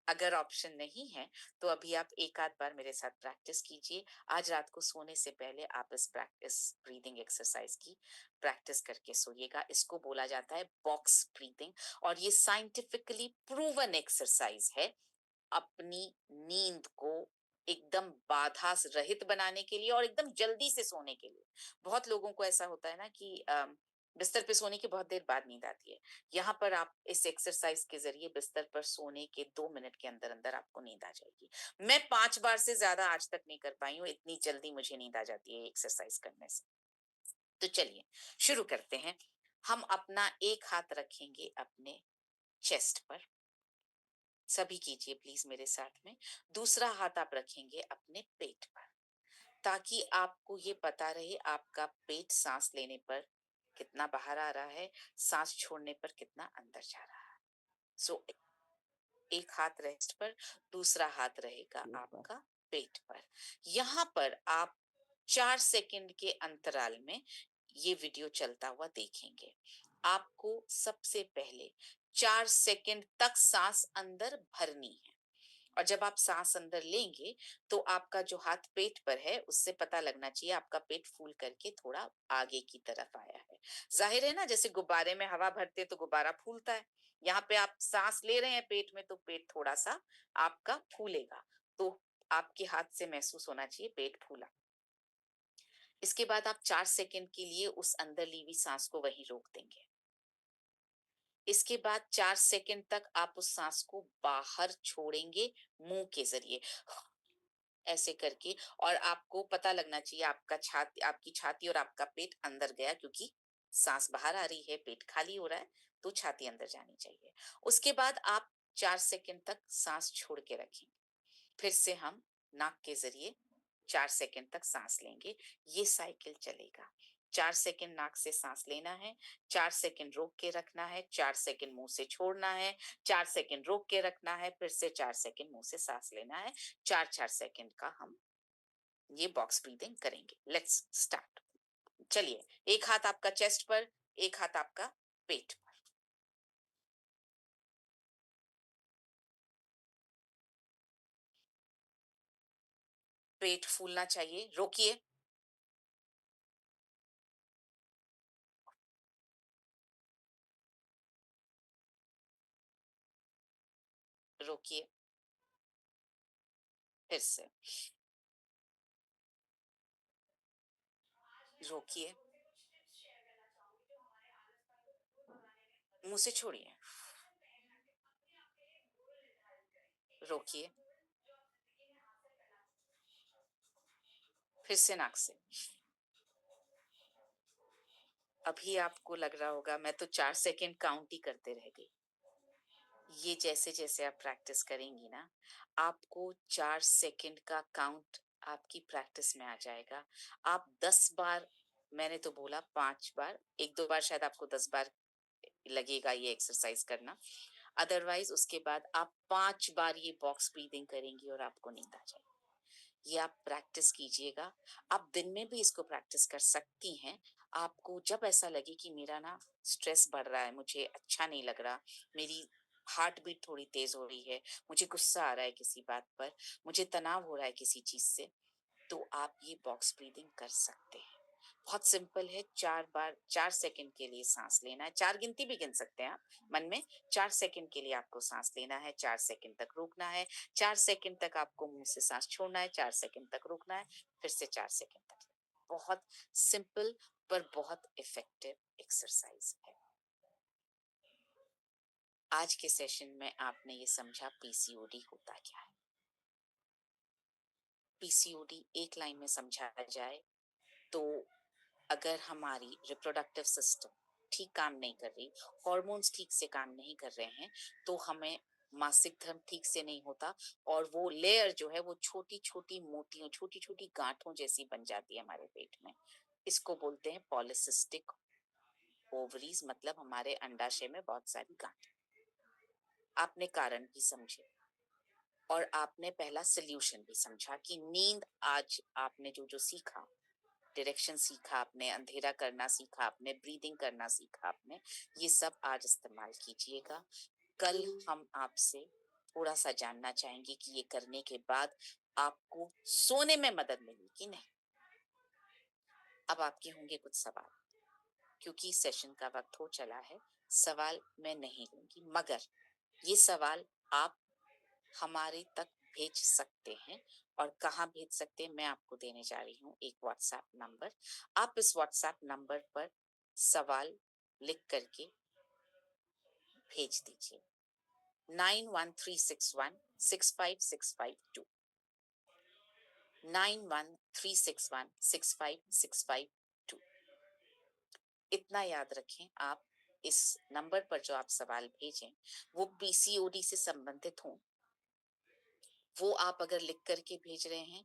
[SPEAKER 1] अगर ऑप्शन नहीं है तो अभी आप एक आध बार मेरे साथ प्रैक्टिस कीजिए। आज रात को सोने से पहले आप इस ब्रीदिंग एक्सरसाइज की प्रैक्टिस करके सोइएगा। इसको बोला जाता है बॉक्स ब्रीदिंग और ये साइंटिफिकली प्रूवन एक्सरसाइज है अपनी नींद को एकदम बाधा रहित बनाने के लिए और एकदम जल्दी से सोने के लिए। बहुत लोगों को ऐसा होता है ना कि बिस्तर पे सोने के बहुत देर बाद नींद आती है। यहाँ पर आप इस एक्सरसाइज के जरिए बिस्तर पर सोने के 2 मिनट के अंदर अंदर आपको नींद आ जाएगी। मैं 5 बार से ज्यादा आज तक नहीं कर पाई हूँ, इतनी जल्दी मुझे नींद आ जाती है एक्सरसाइज करने से। तो चलिए शुरू करते हैं। हम अपना एक हाथ रखेंगे अपने चेस्ट पर, सभी कीजिए प्लीज मेरे साथ में। दूसरा हाथ आप रखेंगे अपने पेट पर, ताकि आपको ये पता रहे आपका पेट सांस लेने पर कितना बाहर आ रहा है, सांस छोड़ने पर कितना अंदर जा रहा है। सो एक हाथ रेस्ट पर, दूसरा हाथ रहेगा
[SPEAKER 5] पेट पर।
[SPEAKER 1] आपका पेट पर। यहाँ पर आप 4 सेकंड के अंतराल में ये वीडियो चलता हुआ देखेंगे। आपको सबसे पहले 4 सेकंड तक सांस अंदर भरनी है और जब आप सांस अंदर लेंगे तो आपका जो हाथ पेट पर है उससे पता लगना चाहिए आपका पेट फूल करके थोड़ा आगे की तरफ आया है। जाहिर है ना, जैसे गुब्बारे में हवा भरते तो गुब्बारा फूलता है। यहाँ पे आप सांस ले रहे हैं पेट में तो पेट थोड़ा सा आपका फूलेगा, तो आपके हाथ से महसूस होना चाहिए पेट फूला। इसके बाद आप 4 सेकंड के लिए उस अंदर ली हुई सांस को वहीं रोक देंगे। इसके बाद 4 सेकंड तक आप उस सांस को बाहर छोड़ेंगे मुंह के जरिए ऐसे करके, और आपको पता लगना चाहिए आपकी छाती और आपका पेट अंदर गया, क्योंकि सांस बाहर आ रही है, पेट खाली हो रहा है, तो छाती अंदर जानी चाहिए। उसके बाद आप 4 सेकंड तक सांस छोड़ के रखेंगे। फिर से हम नाक के जरिए 4 सेकंड तक सांस लेंगे। ये साइकिल चलेगा। 4 सेकंड नाक से सांस लेना है, 4 सेकंड रोक के रखना है, 4 सेकंड मुंह से छोड़ना है, 4 सेकंड रोक के रखना है, फिर से 4 सेकंड मुंह से सांस लेना है। 4-4 सेकंड का हम ये बॉक्स ब्रीदिंग करेंगे। Let's start. चलिए, एक हाथ आपका चेस्ट पर, एक हाथ आपका पेट पर। पेट फूलना चाहिए, रोकिए। रोकिए, फिर से रोकिए, मुंह से छोड़िए, रोकिए, फिर से नाक से। अभी आपको लग रहा होगा मैं तो 4 सेकंड काउंट ही करते रह गई। ये जैसे जैसे आप प्रैक्टिस करेंगी ना, आपको 4 सेकंड का काउंट आपकी प्रैक्टिस में आ जाएगा। आप 10 बार, मैंने तो बोला 5 बार, 1-2 बार शायद आपको 10 बार लगेगा ये एक्सरसाइज करना। अदरवाइज उसके बाद आप 5 बार ये बॉक्स ब्रीदिंग करेंगी और आपको नींद आ जाएगी। ये आप प्रैक्टिस कीजिएगा। आप दिन में भी इसको प्रैक्टिस कर सकती हैं। आपको जब ऐसा लगे कि मेरा ना स्ट्रेस बढ़ रहा है, मुझे अच्छा नहीं लग रहा, मेरी हार्ट बीट थोड़ी तेज हो रही है, मुझे गुस्सा आ रहा है किसी बात पर, मुझे तनाव हो रहा है किसी चीज से, तो आप ये बॉक्स ब्रीदिंग कर सकते हैं। बहुत सिंपल है। 4 बार 4 सेकंड के लिए सांस लेना है। 4 गिनती भी गिन सकते हैं आप मन में। 4 सेकंड के लिए आपको सांस लेना है, 4 सेकंड तक रोकना है, 4 सेकंड तक आपको मुंह से सांस छोड़ना है, 4 सेकंड तक रोकना है, फिर से 4 सेकंड तक। बहुत सिंपल पर बहुत इफेक्टिव एक्सरसाइज है। आज के सेशन में आपने ये समझा पीसीओडी होता क्या है। पीसीओडी एक लाइन में समझाया जाए तो अगर हमारी रिप्रोडक्टिव सिस्टम ठीक काम नहीं कर रही, हॉर्मोन्स ठीक से काम नहीं कर रहे हैं, तो हमें मासिक धर्म ठीक से नहीं होता और वो लेयर जो है वो छोटी छोटी मोतियों, छोटी छोटी गांठों जैसी बन जाती है हमारे पेट में। इसको बोलते हैं पॉलिसिस्टिक ओवरीज, मतलब हमारे अंडाशय में बहुत सारी गांठें। आपने कारण भी समझे और आपने पहला सोल्यूशन भी समझा कि नींद, आज आपने जो जो सीखा, डायरेक्शन सीखा आपने, अंधेरा करना सीखा आपने, ब्रीदिंग करना सीखा आपने, ये सब आज इस्तेमाल कीजिएगा। कल हम आपसे थोड़ा सा जानना चाहेंगे कि ये करने के बाद आपको सोने में मदद मिली कि नहीं। अब आपके होंगे कुछ सवाल, क्योंकि सेशन का वक्त हो चला है, सवाल मैं नहीं लूंगी, मगर ये सवाल आप हमारे तक भेज सकते हैं। और कहाँ भेज सकते हैं, मैं आपको देने जा रही हूँ एक व्हाट्सएप नंबर। आप इस व्हाट्सएप नंबर पर सवाल लिख करके भेज दीजिए 9136165652 9136165652। इतना याद रखें, आप इस नंबर पर जो आप सवाल भेजें वो पीसीओडी से संबंधित हों। वो आप अगर लिख करके भेज रहे हैं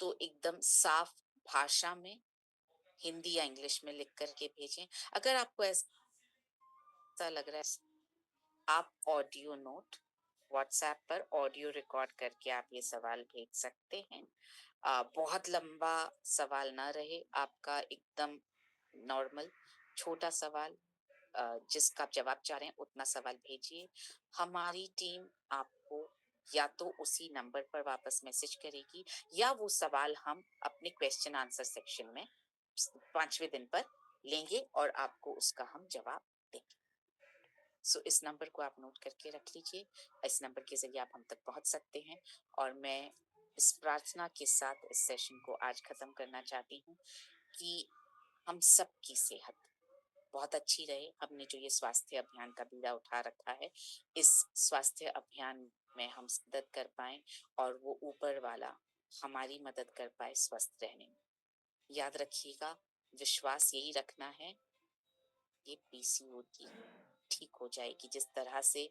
[SPEAKER 1] तो एकदम साफ भाषा में, हिंदी या इंग्लिश में लिख करके भेजें। अगर आपको ऐसा लग रहा है, आप ऑडियो नोट व्हाट्सएप पर ऑडियो रिकॉर्ड करके आप ये सवाल भेज सकते हैं। बहुत लंबा सवाल ना रहे आपका, एकदम नॉर्मल छोटा सवाल, जिसका आप जवाब चाह रहे हैं उतना सवाल भेजिए। हमारी टीम आपको या तो उसी नंबर पर वापस मैसेज करेगी या वो सवाल हम अपने क्वेश्चन आंसर सेक्शन में 5वें दिन पर लेंगे और आपको उसका हम जवाब देंगे। सो इस नंबर को आप नोट करके रख लीजिए। इस नंबर के जरिए आप हम तक पहुंच सकते हैं। और मैं इस प्रार्थना के साथ इस सेशन को आज खत्म करना चाहती हूँ कि हम सबकी सेहत बहुत अच्छी रहे। हमने जो ये स्वास्थ्य अभियान का बीड़ा उठा रखा है, इस स्वास्थ्य अभियान में हम मदद कर पाए और वो ऊपर वाला हमारी मदद कर पाए स्वस्थ रहने में। याद रखिएगा, विश्वास यही रखना है, ये पीसीओडी ठीक हो जाएगी। जिस तरह से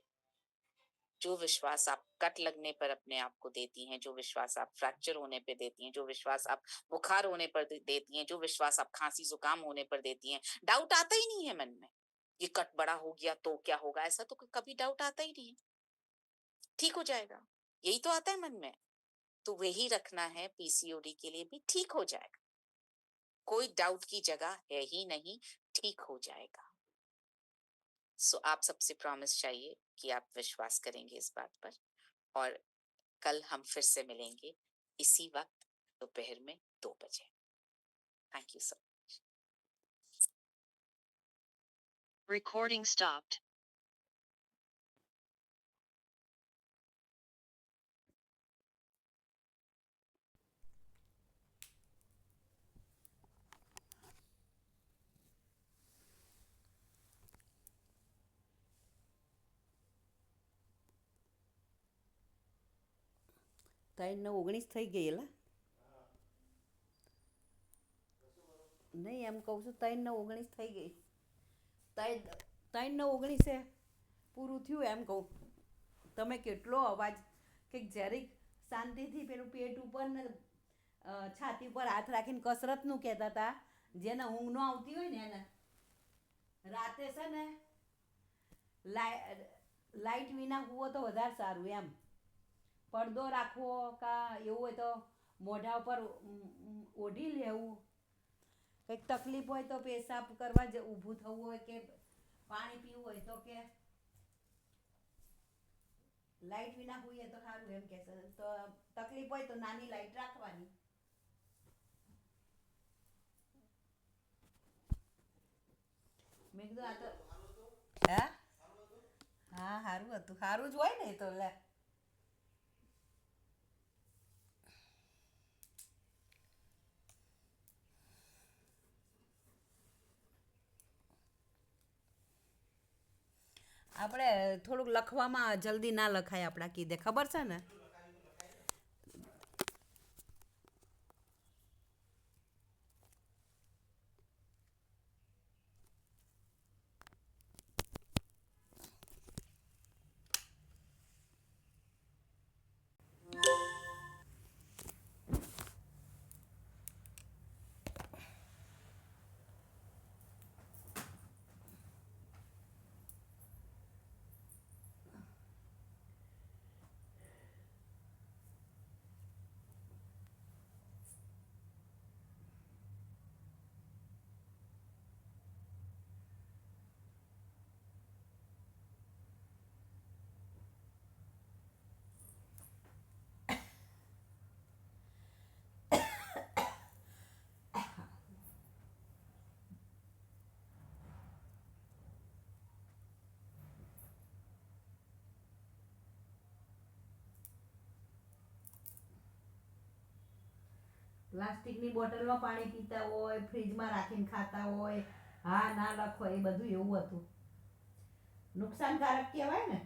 [SPEAKER 1] जो विश्वास आप कट लगने पर अपने आप को देती हैं, जो विश्वास आप फ्रैक्चर होने पे देती हैं, जो विश्वास आप बुखार होने पर देती हैं, जो विश्वास आप खांसी जुकाम होने पर देती हैं, डाउट आता ही नहीं है मन में, ये कट बड़ा हो गया तो क्या होगा, ऐसा तो कभी डाउट आता ही नहीं है, ठीक हो जाएगा, यही तो आता है मन में। तो वही रखना है पीसीओडी के लिए भी, ठीक हो जाएगा, कोई डाउट की जगह है ही नहीं, ठीक हो जाएगा। सो आप सबसे प्रॉमिस चाहिए कि आप विश्वास करेंगे इस बात पर। और कल हम फिर से मिलेंगे इसी वक्त दोपहर में 2 बजे। Thank you sir.
[SPEAKER 2] Recording stopped.
[SPEAKER 5] ત્રણ ને 19 થઈ ગયેલા નહીં એમ કહું છું 3 ને 19 થઈ ગઈ 3 ને 19 પૂરું થયું એમ કહું તમે કેટલો અવાજ કે જરીક શાંતિથી પેલું પેટ ઉપર ને છાતી ઉપર હાથ રાખીને કસરતનું કહેતા હતા, જેને ઊંઘ ન આવતી હોય ને એને રાતે છે ને લાઇટ વિના હુવો તો વધારે સારું એમ. પડદો રાખવો કા એવું હોય તો મોઢા ઉપર ઓઢી લેવું. કંઈક તકલીફ હોય તો પેશાબ કરવા ઊભું થવું હોય કે પાણી પીવું હોય તો કે લાઇટ વિના હોઈએ તો સારું એમ કે છે. તો તકલીફ હોય તો નાની લાઇટ રાખવાની. મેં કીધું આ તો હે હા સારું હતું, સારું જ હોય ને તો લે. આપણે થોડુંક લખવામાં જલ્દી ના લખાય આપણા કીધે, ખબર છે ને. પ્લાસ્ટિકની બોટલમાં પાણી પીતા હોય, ફ્રીજમાં રાખીને ખાતા હોય, હા ના લખો, એ બધું એવું હતું. નુકસાનકારક કહેવાય ને.